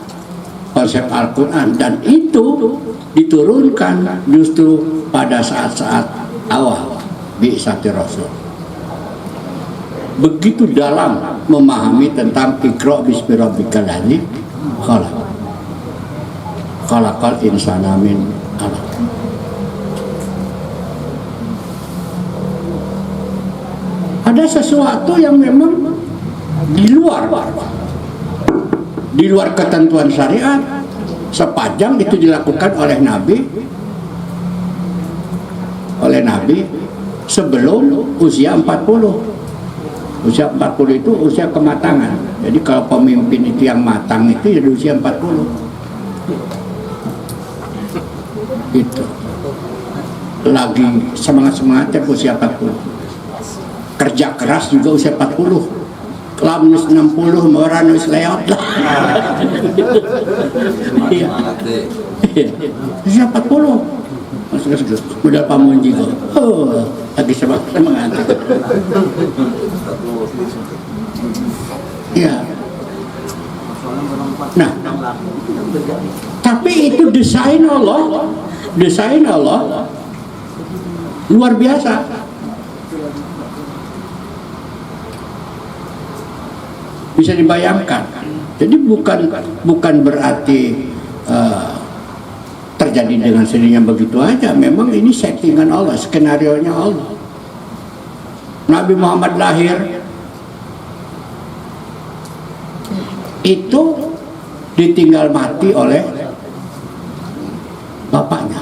konsep Al-Quran, dan itu diturunkan justru pada saat-saat awal bi'tsati Rasul. Begitu dalam memahami tentang Iqra bismi rabbikal ladzi khalaq, khalaqal insana min 'alaq. Ada sesuatu yang memang di luar ketentuan syariat, sepanjang itu dilakukan oleh Nabi sebelum usia 40. Usia 40 itu usia kematangan. Jadi kalau pemimpin itu yang matang itu ya di usia 40. Itu lagi semangat-semangatnya usia 40. Kerja keras juga usia 40. Kelamnus 60 moranus leot lah. Iya. Usia 40. Udah pamun juga. Oh, lagi semangat. Iya. Nah, tapi itu desain Allah luar biasa. Bisa dibayangkan. Jadi bukan berarti terjadi dengan sendirinya begitu aja. Memang ini settingan Allah, skenarionya Allah. Nabi Muhammad lahir itu ditinggal mati oleh bapaknya,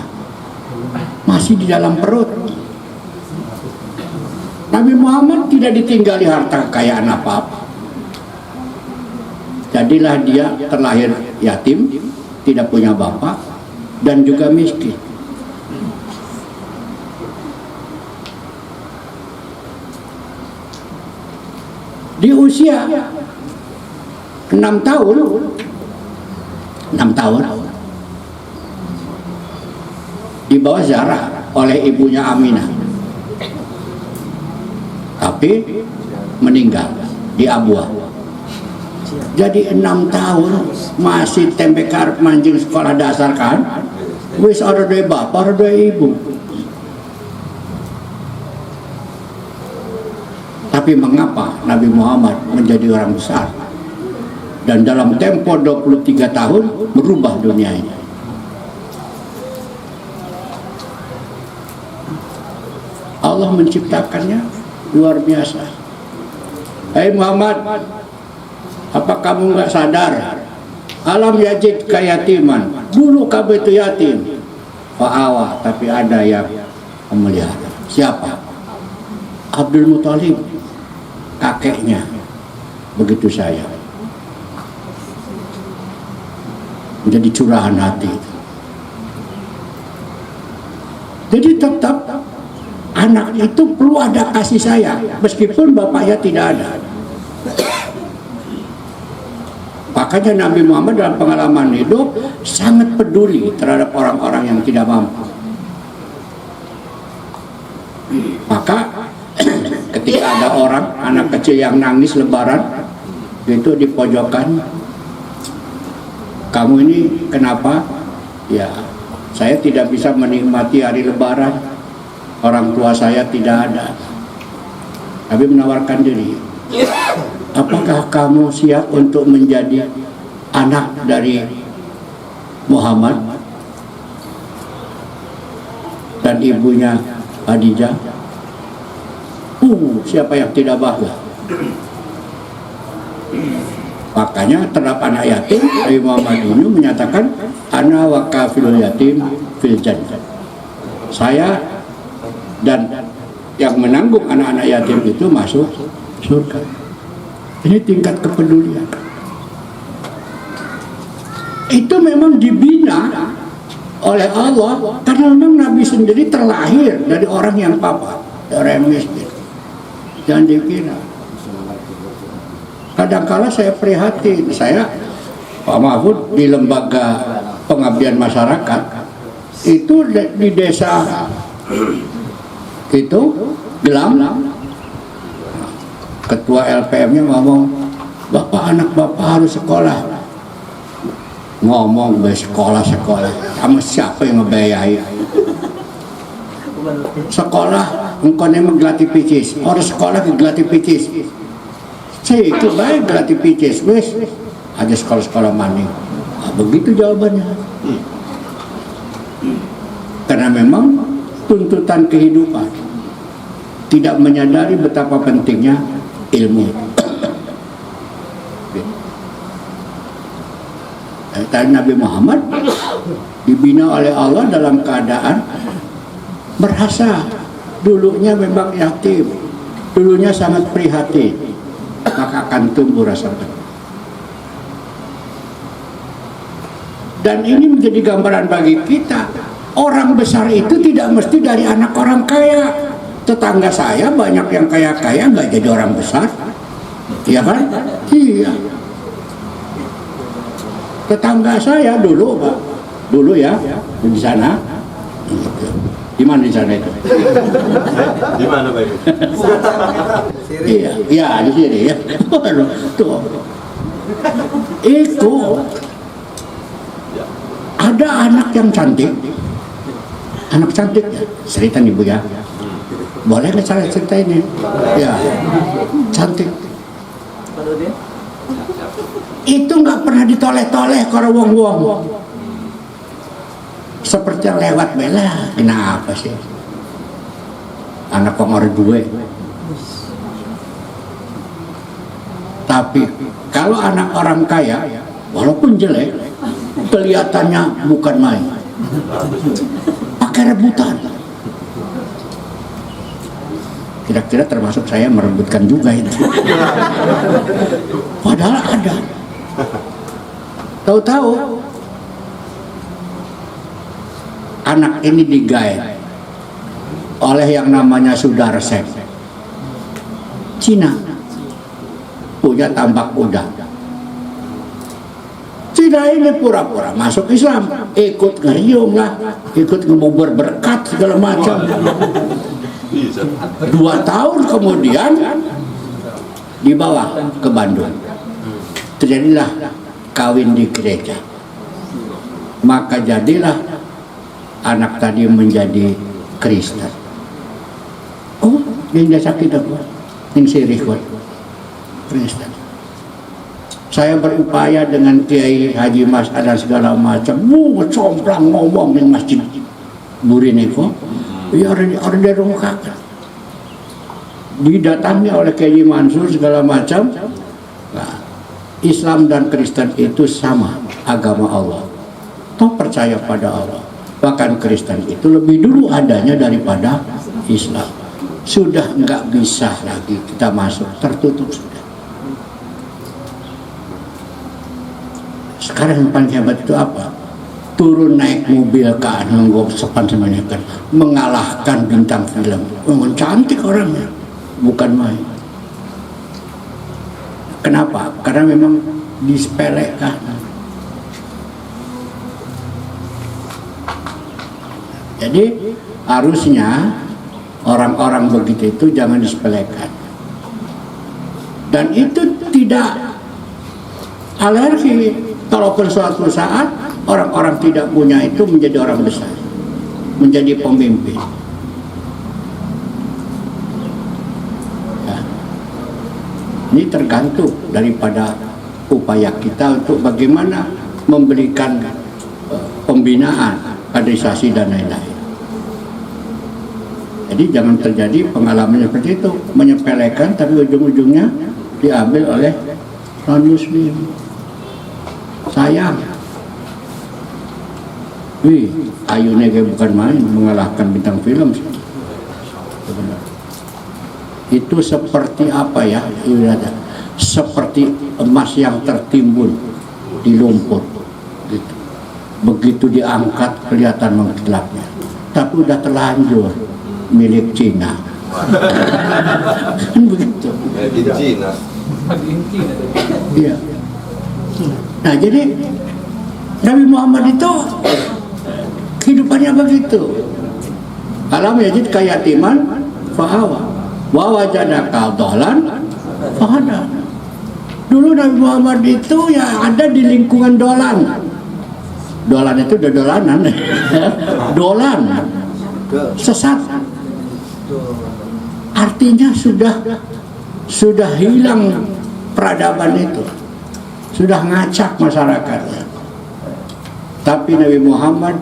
masih di dalam perut. Nabi Muhammad tidak ditinggali harta kekayaan apa-apa. Jadilah dia terlahir yatim, tidak punya bapak, dan juga miskin. Di usia 6 tahun dibawa Zarah oleh ibunya Aminah, tapi meninggal di Abwa. Jadi 6 tahun masih tempe karep mancing sekolah dasar kan, wis ora duwe bapak ora duwe ibu. Tapi mengapa Nabi Muhammad menjadi orang besar dan dalam tempo 23 tahun merubah dunia ini? Allah menciptakannya luar biasa. Hai Muhammad, apa kamu nggak sadar? Alam yajid kayatiman. Dulu kamu itu yatim. Fa'awa, tapi ada yang memelihara. Siapa? Abdul Muthalib, kakeknya. Begitu saya. Menjadi curahan hati. Jadi tetap anak itu perlu ada kasih sayang, meskipun bapaknya tidak ada. Makanya Nabi Muhammad dalam pengalaman hidup sangat peduli terhadap orang-orang yang tidak mampu. Maka ketika ada orang, anak kecil yang nangis lebaran, itu di pojokan, kamu ini kenapa? Ya, saya tidak bisa menikmati hari lebaran, orang tua saya tidak ada. Tapi menawarkan diri, apakah kamu siap untuk menjadi anak dari Muhammad dan ibunya Khadijah? Siapa yang tidak bangga? Makanya terhadap anak yatim, Nabi Muhammad ini menyatakan, ana wa kafilul yatim fil jannah. Saya dan yang menanggung anak-anak yatim itu masuk surga. Ini tingkat kepedulian. Itu memang dibina oleh Allah karena memang Nabi sendiri terlahir dari orang yang papa, orang yang miskin. Jangan dikira. Kadang-kala saya prihatin, saya Pak Mahfud di lembaga pengabdian masyarakat itu di desa itu Gelam, ketua LPM-nya ngomong, bapak anak bapak harus sekolah. Ngomong sekolah sama siapa yang ngebayai? Sekolah engkau nemang gelati picis, orang sekolah ke gelati picis. Saya itu baik gelati picis, wes aja sekolah maning. Nah, begitu jawabannya. Karena memang tuntutan kehidupan tidak menyadari betapa pentingnya ilmu. Dan Nabi Muhammad dibina oleh Allah dalam keadaan merasa dulunya memang yatim, dulunya sangat prihatin, maka akan tumbuh rasa peduli. Dan ini menjadi gambaran bagi kita, orang besar itu tidak mesti dari anak orang kaya. Tetangga saya banyak yang kaya-kaya nggak jadi orang besar, iya kan? Iya. Tetangga saya dulu, Pak, dulu ya di sana. Di mana di sana itu? Di mana Pak? Iya, iya di sini ya. Tuh. Itu ada anak yang cantik, anak cantik ya. Cerita nih Bu ya. Boleh nggak saya cerita ini? Ya, cantik. Itu nggak pernah ditoleh-toleh kalau wong-wong. Seperti yang lewat bela, kenapa sih? Anak pengor duwe. Tapi kalau anak orang kaya, walaupun jelek, kelihatannya bukan main. Pakai rebutan. Kira-kira termasuk saya merebutkan juga itu. Padahal ada. Tahu-tahu anak ini digait oleh yang namanya Sudarsek, Cina, punya tambak kuda. Cina ini pura-pura masuk Islam, ikut ngeriung lah, ikut ngebobor berkat segala macam. 2 tahun kemudian dibawa ke Bandung, terjadilah kawin di gereja. Maka jadilah anak tadi menjadi Kristen. Oh, yang dia sakit apa? Yang sirih kuat Kristen. Saya berupaya dengan Kiai Haji Mas dan segala macam. Complang ngomong di masjid Burineko. Ya orang dari rumah kakak. Didatangi oleh Kiai Mansur segala macam. Nah, Islam dan Kristen itu sama agama Allah. Toh percaya pada Allah. Bahkan Kristen itu lebih dulu adanya daripada Islam. Sudah nggak bisa lagi kita masuk, tertutup sudah. Sekarang yang paling hebat itu apa? Turun naik mobil kan, sepan semuanya kan, mengalahkan bintang film. Cantik orangnya, bukan main. Kenapa? Karena memang disepelekan. Jadi harusnya orang-orang begitu itu jangan disepelekan. Dan itu tidak alergi. Kalaupun suatu saat orang-orang tidak punya itu menjadi orang besar, menjadi pemimpin. Ya. Ini tergantung daripada upaya kita untuk bagaimana memberikan pembinaan, kaderisasi dan lain-lain. Jadi jangan terjadi pengalaman seperti itu, menyepelekan tapi ujung-ujungnya diambil oleh non-muslim. Sayang. Wih, ayunya kayak bukan main, mengalahkan bintang film. Sebenarnya. Itu seperti apa ya? Seperti emas yang tertimbun di lumpur. Gitu. Begitu diangkat kelihatan mengkilapnya. Tapi udah terlanjur milik Cina. Kan begitu. Di Cina. Iya. Nah jadi Nabi Muhammad itu kehidupannya begitu. Alam yajid kayatiman fahawa wa wajadaka dhalan fahada. Dulu Nabi Muhammad itu ya ada di lingkungan dolan. Dolan itu udah dolanan. Dolan. Sesat. Artinya sudah hilang peradaban itu. Sudah ngacak masyarakatnya. Tapi Nabi Muhammad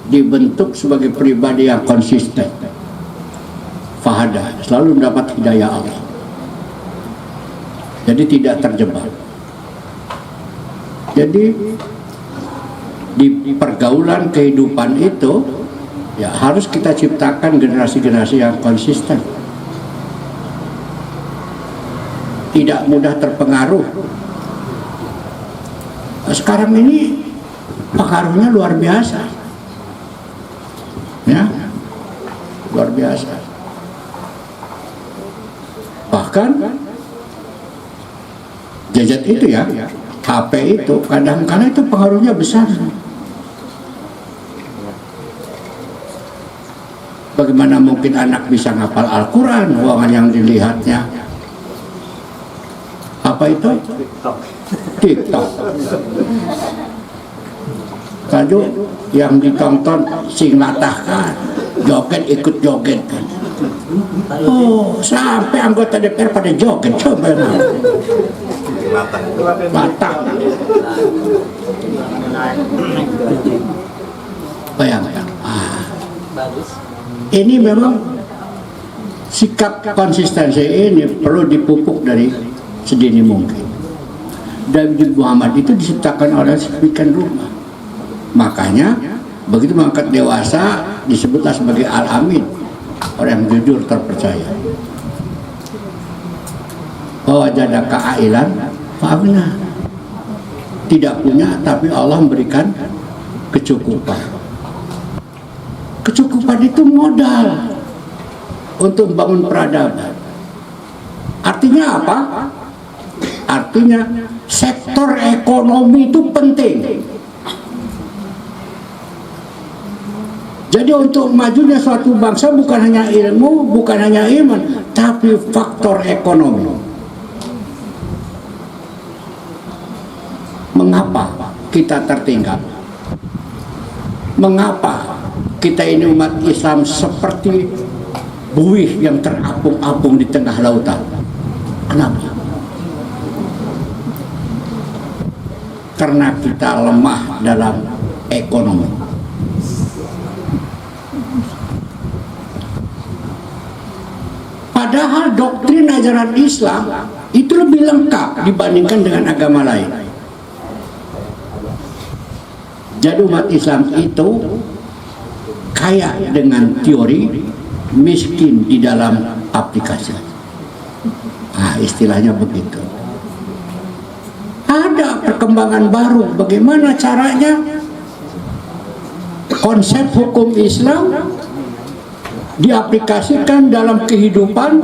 dibentuk sebagai pribadi yang konsisten. Fahada, selalu mendapat hidayah Allah. Jadi tidak terjebak. Jadi di pergaulan kehidupan itu ya harus kita ciptakan generasi-generasi yang konsisten. Tidak mudah terpengaruh. Sekarang ini pengaruhnya luar biasa, ya, luar biasa. Bahkan gadget itu ya, HP itu kadang-kadang itu pengaruhnya besar. Bagaimana mungkin anak bisa ngapal Al-Quran, uangan yang dilihatnya apa itu? TikTok. Tadi yang ditonton sing latahkan, joget ikut joget kan. Oh, sampai anggota DPR pada joget, coba latah. Bayangkan. Ini memang sikap konsistensi ini perlu dipupuk dari sedini mungkin. Nabi Muhammad itu diciptakan oleh sedemikian rupa. Makanya begitu mengangkat dewasa disebutlah sebagai Al-Amin. orang yang jujur terpercaya. Wajadaka ailan fa'agna, tidak punya tapi Allah memberikan kecukupan. Kecukupan itu modal untuk membangun peradaban. Artinya apa? Artinya sektor ekonomi itu penting. Jadi untuk majunya suatu bangsa bukan hanya ilmu, bukan hanya iman, tapi faktor ekonomi. Mengapa kita tertinggal? Mengapa kita ini umat Islam seperti buih yang terapung-apung di tengah lautan? Kenapa? Karena kita lemah dalam ekonomi. Padahal doktrin ajaran Islam itu lebih lengkap dibandingkan dengan agama lain. Jadi umat Islam itu kaya dengan teori, miskin di dalam aplikasi. Nah, istilahnya begitu. Ada perkembangan baru, bagaimana caranya konsep hukum Islam diaplikasikan dalam kehidupan,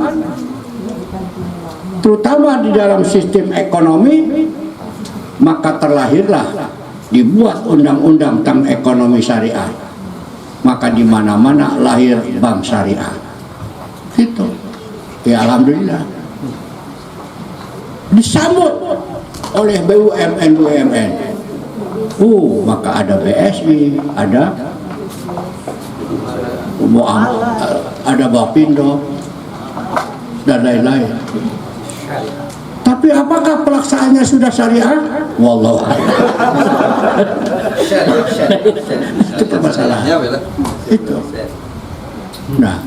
terutama di dalam sistem ekonomi. Maka terlahirlah, dibuat undang-undang tentang ekonomi syariah. Maka di mana-mana lahir bank syariah. Gitu. Ya alhamdulillah. Disambut oleh BUMN. Maka ada BSI, ada Bapindo dan lain-lain. Tapi apakah pelaksanaannya sudah syariah? Wallahu a'lam. Itu permasalahan. Itu. Nah,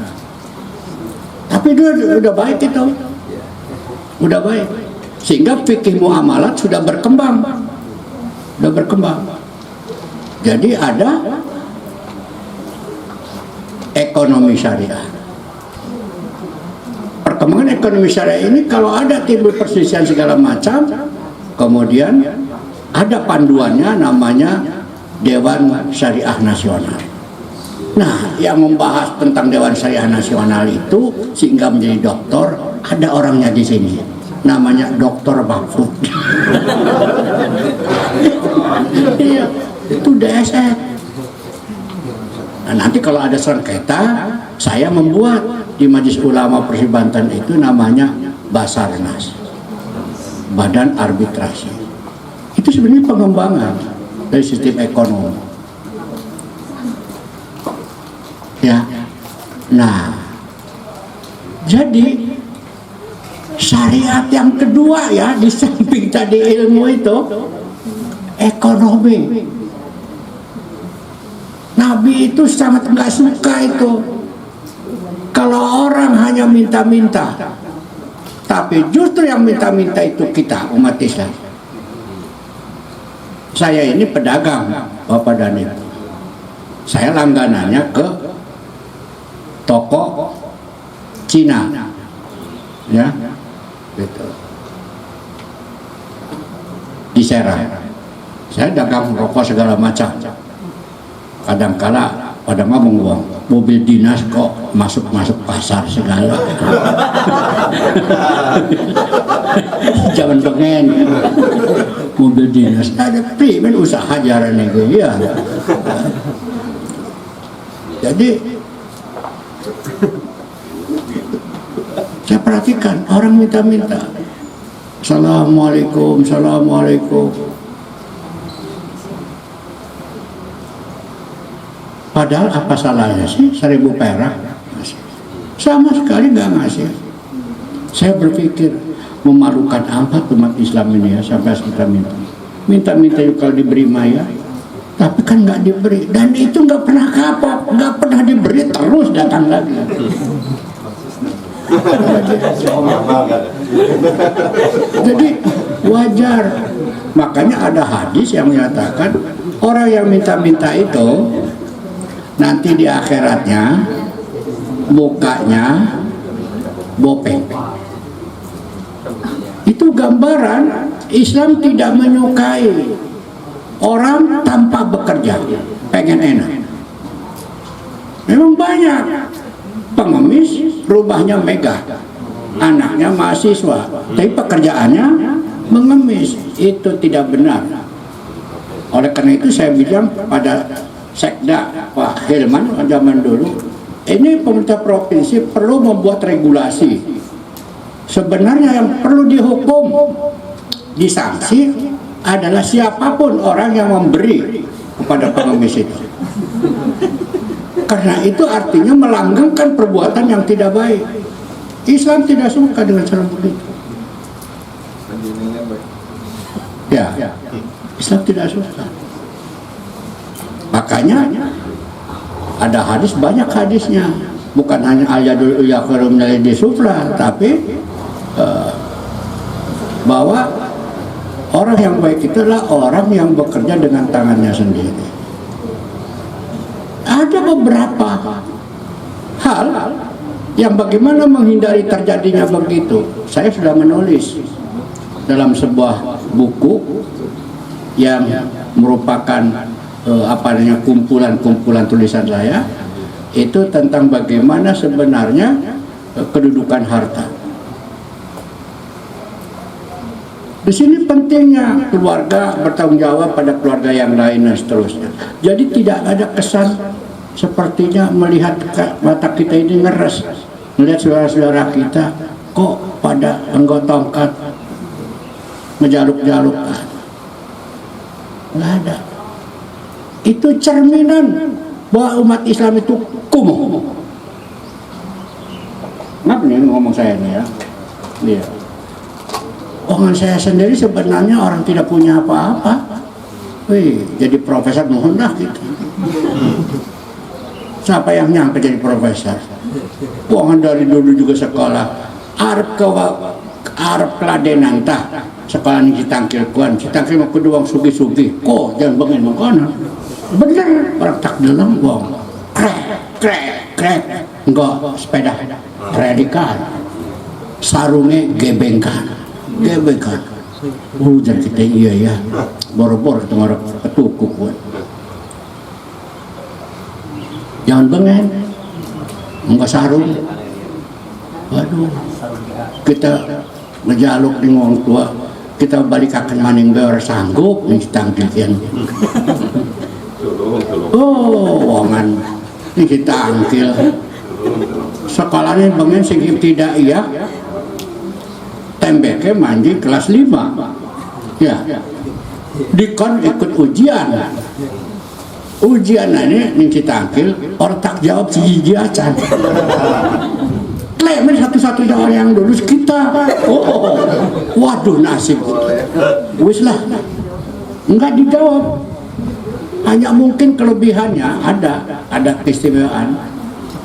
tapi itu udah baik itu. Udah baik. Sehingga fikih muamalat sudah berkembang. Jadi ada ekonomi syariah. Perkembangan ekonomi syariah ini kalau ada timbul perselisihan segala macam, kemudian ada panduannya namanya Dewan Syariah Nasional. Nah, yang membahas tentang Dewan Syariah Nasional itu sehingga menjadi doktor, ada orangnya di sini. Namanya Dr. Mahfud. Iya, itu DSN. Nah, nanti kalau ada sengketa, saya membuat di Majelis Ulama Provinsi Banten itu namanya Basarnas, Badan Arbitrasi. Itu sebenarnya pengembangan dari sistem ekonomi. Ya, nah, jadi syariat yang kedua ya di samping tadi ilmu itu ekonomi. Nabi itu sangat nggak suka itu kalau orang hanya minta-minta, tapi justru yang minta-minta itu kita umat Islam. Saya ini pedagang, Bapak dan Ibu. Saya langganannya ke toko Cina, ya, gitu. Di Serang. Saya dagang rokok segala macam. Kadang-kala pada ngomong uang mobil dinas kok masuk pasar segala. Jangan pengen mobil dinas ada primen usaha jalan itu ya. Jadi saya perhatikan orang minta-minta, Assalamualaikum. Padahal apa salahnya sih 1.000 perak? Sama sekali nggak ngasih. Saya berpikir memalukan amat umat Islam ini ya, sampai kita minta kalau diberi maya, tapi kan nggak diberi, dan itu nggak pernah kapok, nggak pernah diberi, terus datang lagi. Jadi wajar. Makanya ada hadis yang menyatakan orang yang minta-minta itu nanti di akhiratnya mukanya bopeng. Itu gambaran Islam tidak menyukai orang tanpa bekerja, pengen enak. Memang banyak pengemis rumahnya megah, anaknya mahasiswa, tapi pekerjaannya mengemis. Itu tidak benar. Oleh karena itu saya bilang pada Sekda Pak Hilman zaman dulu, ini pemerintah provinsi perlu membuat regulasi. Sebenarnya yang perlu dihukum, disanksi adalah siapapun orang yang memberi kepada pengemis itu. Karena itu artinya melanggengkan perbuatan yang tidak baik. Islam tidak suka dengan cara begitu. Ya, Islam tidak suka. Makanya ada hadis, banyak hadisnya. Bukan hanya al-yadul ulya khairum minal yadis sufla, tapi bahwa orang yang baik itu adalah orang yang bekerja dengan tangannya sendiri. Ada beberapa hal yang bagaimana menghindari terjadinya begitu. Saya sudah menulis dalam sebuah buku yang merupakan kumpulan-kumpulan tulisan saya, itu tentang bagaimana sebenarnya kedudukan harta. Di sini pentingnya keluarga bertanggung jawab pada keluarga yang lain dan seterusnya. Jadi tidak ada kesan sepertinya melihat mata kita ini ngeres, melihat saudara-saudara kita kok pada anggot tongkat menjaluk-jalukkan. Nggak ada. Itu cerminan bahwa umat Islam itu kumuh. Kenapa nih ngomong saya ini ya? Iya. Orang saya sendiri sebenarnya orang tidak punya apa-apa. Wih, jadi profesor mohon dah gitu. Siapa yang nyangka jadi profesor? Orang dari dulu juga sekolah. Arep keladenan tah. Sekolah ini ditangkil kuan, ditangkil mau kedua sugi-sugi. Kok jangan bengin mengkono. Bener, orang tak dalam wong. Krek. Enggak sepeda radikal. Sarungnya gebengkan. Hujan kita iya ya, boro-boro tengah ketukuk. Jangan bengen, enggak sarung. Waduh, kita ngejaluk di orang tua, kita balik akan maning beor sanggup nih tangkilkan. Oh, wangan nih ditangkil. Sekolahnya bengen segip tidak iya. Tembeknya mandi kelas 5 ya, dikon ikut ujian ini ditangkil, orang tak jawab si acan klemen satu-satunya orang yang lulus kita. Waduh nasib wis lah, enggak dijawab. Hanya mungkin kelebihannya ada keistimewaan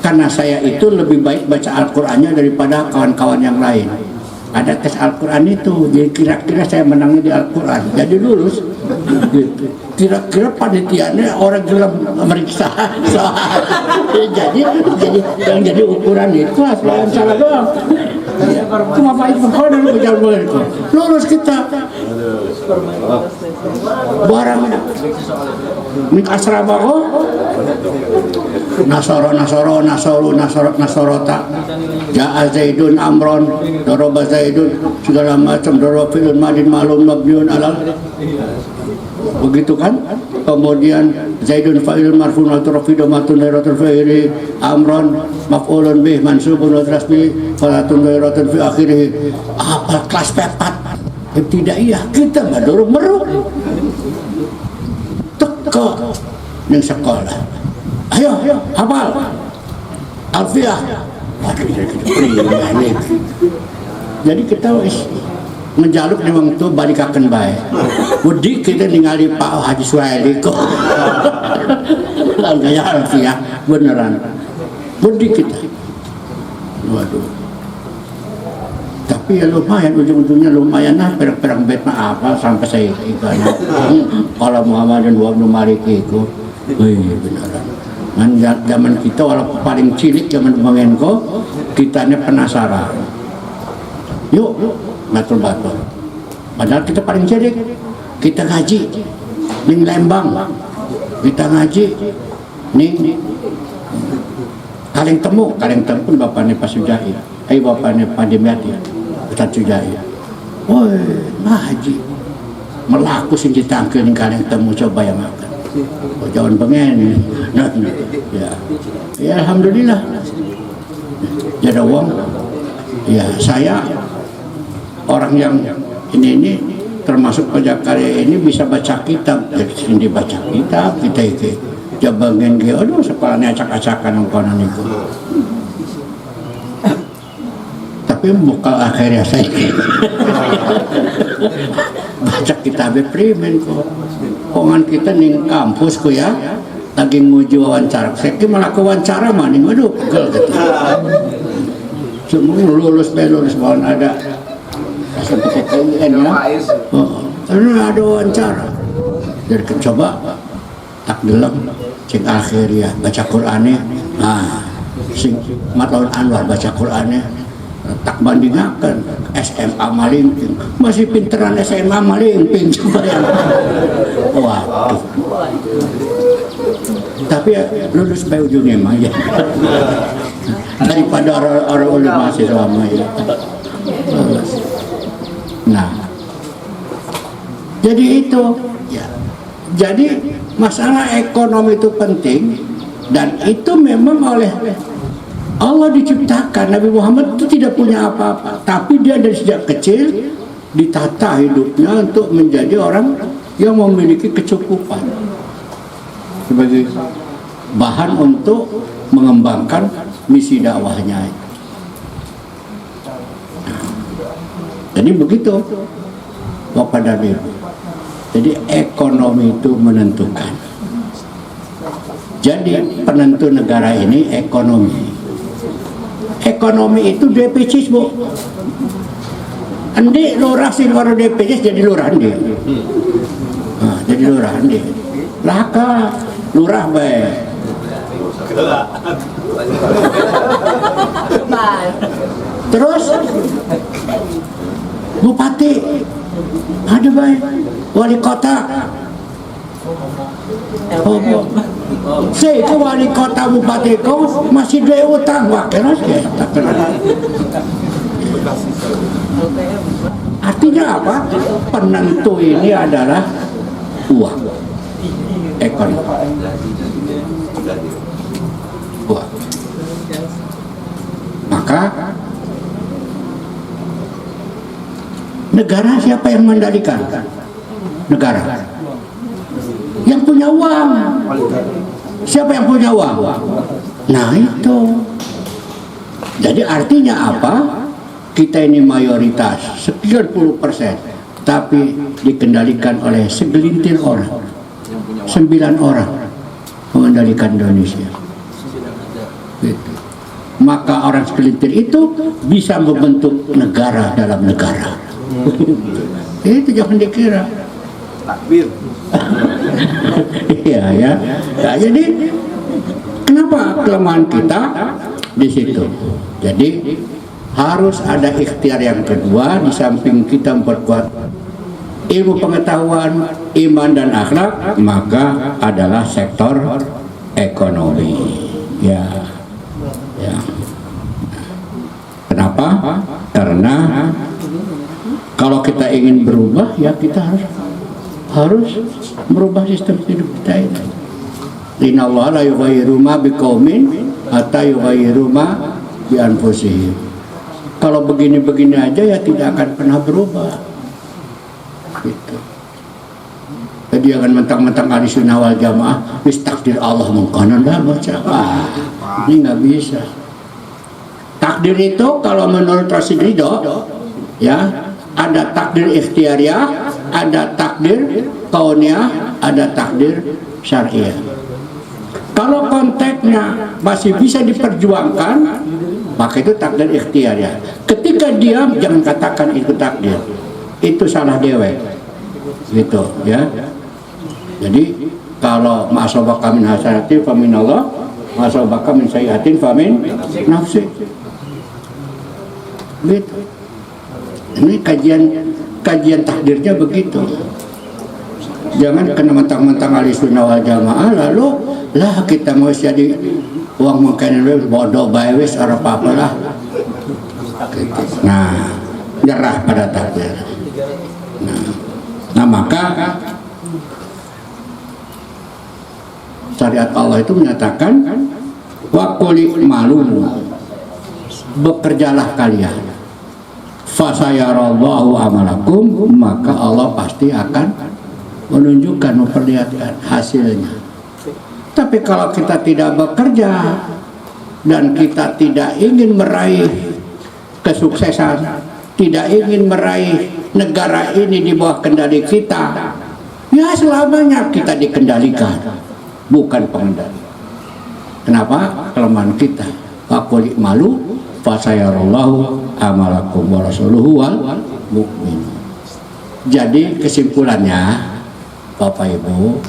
karena saya itu lebih baik baca Al-Qur'annya daripada kawan-kawan yang lain. Ada tes Al-Quran itu, jadi kira-kira saya menangnya di Al-Quran, jadi lulus. Kira-kira panitianya orang gelap meriksa soal. jadi yang jadi ukuran itu asal salah doang. Cuma Pak Ibu kalau dulu berjalan itu lulus kita. Barang mik asrama kok Nasorota Ja'a Zaidun Amron Doroba Zaidun segala macam Doroba Filun Madin Malum Mabniun Alal, begitu kan. Kemudian Zaidun Fa'ilun Marfun Al-Turafidu Matun Dairatul Fa'iri Amron Maf'ulun Bih Mansubun Al-Rasmi Falatun Dairatul Fi Akhirih. Apa kelas pepat tidak iya kita madurung meruk teko yang sekolah. Ayo hafal Alfiah. Waduh, jadi kita menjaluk di waktu balik akan baik. Budi kita ningali Pak Haji Suhaili kok. Gaya Alfiah beneran. Budi kita. Waduh. Tapi ya lumayan, ujung-ujungnya lumayan lah, perang bet apa sampai saya ikutnya. Kalau Muhammad dan Wabnu Malik itu, beneran. Zaman kita walaupun paling cilik zaman Menko, kitanya penasaran. Yuk, batul-batul. Padahal kita paling cilik, kita ngaji ning Lembang, kita ngaji ning Kaleng Temu pun bapaknya Pak Sujahi, bapaknya Pak Demiati, Ustaz Sujahi. Woi, ngaji, melaku sing ditangke ning Kaleng Temu coba yang makan. Oh, jangan pengen, ya alhamdulillah. Jadi uang, ya saya orang yang ini termasuk pajak karya ini bisa baca kitab, jadi sini baca kitab kita itu jabangan ke, aduh sepalanya acak-acakan konon itu. Tapi buka akhirnya saya baca kitab primen kok. Kongan kita ning kampus ku ya, lagi nguji wawancara. Saya malah ke wawancara mah ning aduh pegel gitu. Semua lulus bahkan ada seperti KIN ya. Ada wawancara. Jadi coba tak gelem cek akhir ya baca Qur'annya. Nah, sing Matlaul Anwar baca Qur'annya tak bandingkan SMA Malingping, masih pinteran SMA Malingping coba ya. Waduh. Tapi ya, lulus by ujungnya mah ya. Daripada orang ulama masih lama ya. Nah, jadi itu ya. Jadi masalah ekonomi itu penting dan itu memang oleh Allah diciptakan. Nabi Muhammad itu tidak punya apa-apa, tapi dia dari sejak kecil ditata hidupnya untuk menjadi orang yang memiliki kecukupan sebagai bahan untuk mengembangkan misi dakwahnya. Jadi begitu Bapak dan Ibu. Jadi ekonomi itu menentukan. Jadi penentu negara ini ekonomi. Ekonomi itu DPC, Bu. Andi lurah sing karo DPC jadi lurah andi. Nah, jadi lurah andi. Laka lurah bae. Terus bupati ada bae, wali kota. Oh, saya itu wali kota bupati kau masih dua utang wakil ya. Artinya apa? Penentu ini adalah uang, ekonomi, uang. Maka negara siapa yang mengendalikan? Negara. Yang punya uang. Siapa yang punya uang? Nah itu. Jadi artinya apa? Kita ini mayoritas 90%, tapi dikendalikan oleh segelintir orang. 9 orang mengendalikan Indonesia. Gitu. Maka orang segelintir itu bisa membentuk negara dalam negara. Itu jangan dikira. Takbir. Iya ya. Nah, jadi kenapa kelemahan kita di situ? Jadi harus ada ikhtiar yang kedua di samping kita memperkuat ilmu pengetahuan, iman dan akhlak, maka adalah sektor ekonomi. Ya. Ya. Kenapa? Karena kalau kita ingin berubah ya kita harus merubah sistem hidup kita ini. Inna Allah la yughayyiru ma biqaumin hatta yughayyiru ma bi anfusihim. Kalau begini-begini aja ya tidak akan pernah berubah. Gitu. Jadi jangan mentang-mentang ahli sunnah wal jamaah wis takdir Allah mengkonon dah baca. Ini nggak bisa. Takdir itu kalau menurut Rasul Ridho ya ada takdir ikhtiyariyah, ada takdir kauniyah, ada takdir syariah. Kalau konteksnya masih bisa diperjuangkan, maka itu takdir ikhtiyariyah. Ketika diam, jangan katakan itu takdir. Itu salah dewek. Gitu ya. Jadi kalau ma'asabaka min hasanati fa minallah Masobaka min sayyi'atin famin nafsi. Gitu. Ini kajian takdirnya begitu. Jangan kena mentang-mentang ahli sunnah wal jamaah lalu lah kita mau jadi uang mungkin bodoh bae wis ora apa-apa lah. Nah, nyerah pada takdir. Nah maka syariat Allah itu menyatakan wa qul malu, bekerjalah kalian, fasayarallahu amalakum, maka Allah pasti akan menunjukkan, memperlihatkan hasilnya. Tapi kalau kita tidak bekerja dan kita tidak ingin meraih kesuksesan, tidak ingin meraih negara ini di bawah kendali kita, ya selamanya kita dikendalikan, bukan pengendali. Kenapa? Kelemahan kita. Waqul malu fasayarallahu amalakum wa rasuluhu wal mu'minun. Jadi kesimpulannya, Bapak Ibu,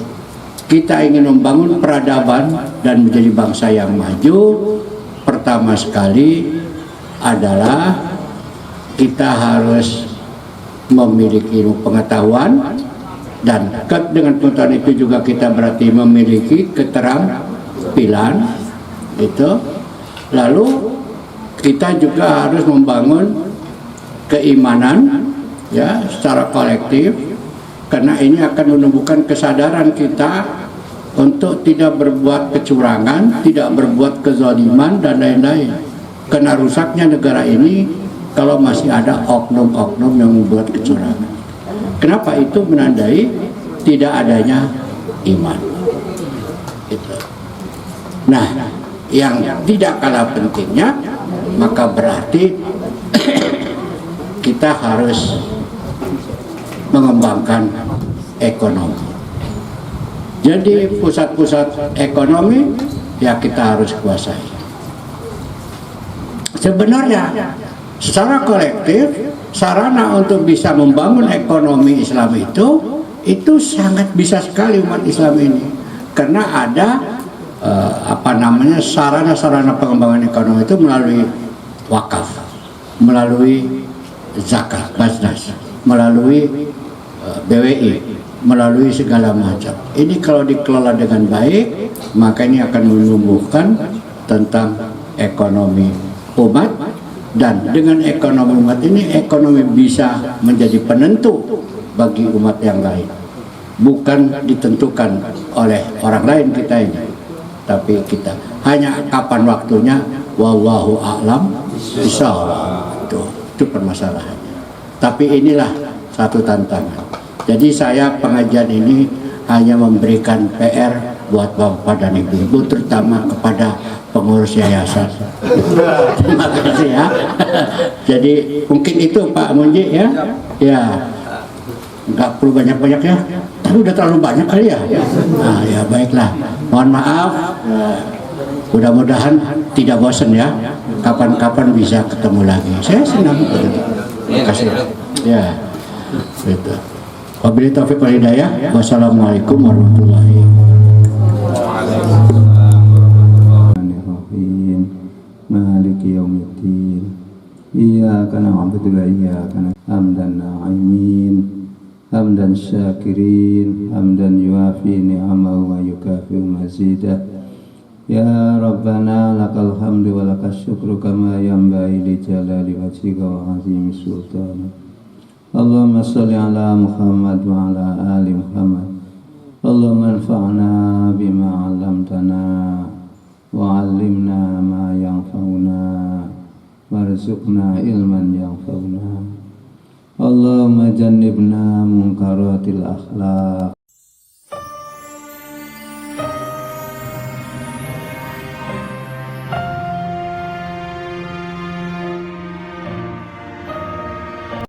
kita ingin membangun peradaban dan menjadi bangsa yang maju. Pertama sekali adalah kita harus memiliki ilmu pengetahuan, dan dengan pengetahuan itu juga kita berarti memiliki keterampilan itu. Lalu kita juga harus membangun keimanan ya secara kolektif, karena ini akan menumbuhkan kesadaran kita untuk tidak berbuat kecurangan, tidak berbuat kezaliman dan lain-lain. Karena rusaknya negara ini kalau masih ada oknum-oknum yang membuat kecurangan. Kenapa? Itu menandai tidak adanya iman. Itu. Nah, yang tidak kalah pentingnya, maka berarti kita harus mengembangkan ekonomi. Jadi pusat-pusat ekonomi ya kita harus kuasai. Sebenarnya secara kolektif sarana untuk bisa membangun ekonomi Islam itu sangat bisa sekali umat Islam ini, karena ada sarana-sarana pengembangan ekonomi itu melalui wakaf, melalui zakat, basnas, melalui BWI, melalui segala macam. Ini kalau dikelola dengan baik, maka ini akan menumbuhkan tentang ekonomi umat, dan dengan ekonomi umat ini, ekonomi bisa menjadi penentu bagi umat yang lain, bukan ditentukan oleh orang lain kita ini, tapi kita hanya kapan waktunya, wallahu a'lam bishawab. Itu permasalahannya. Tapi inilah satu tantangan. Jadi saya pengajian ini hanya memberikan PR buat Bapak dan Ibu, terutama kepada pengurus yayasan. Terima kasih ya. Jadi mungkin itu Pak Munji ya. Ya, nggak perlu banyak-banyak ya. Tapi udah terlalu banyak kali ya. Nah ya baiklah. Mohon maaf. Mudah-mudahan tidak bosan ya. Kapan-kapan bisa ketemu lagi. Saya senang. Terima kasih. Ya, gitu. Wabillahi taufiq wal hidayah. Wassalamualaikum warahmatullahi wabarakatuh. Maliki yaumiddin. Iyyaka na'budu wa iyyaka nasta'in. Hamdan na'imin, hamdan syakirin, hamdan yuafi ni'amahu wa yukafi'u mazidah. Ya Rabbana lakal hamdu wa lakas syukru kama yanbaghi li jalali wajhika wa 'azimi sultanik. Allahumma sholli ala Muhammad wa ala ali Muhammad. Allahumma anfa'na bima 'allamtana wa 'allimna ma yanfa'una warzuqna ilman yanfa'una. Allahumma jannibna munkaratil akhlaq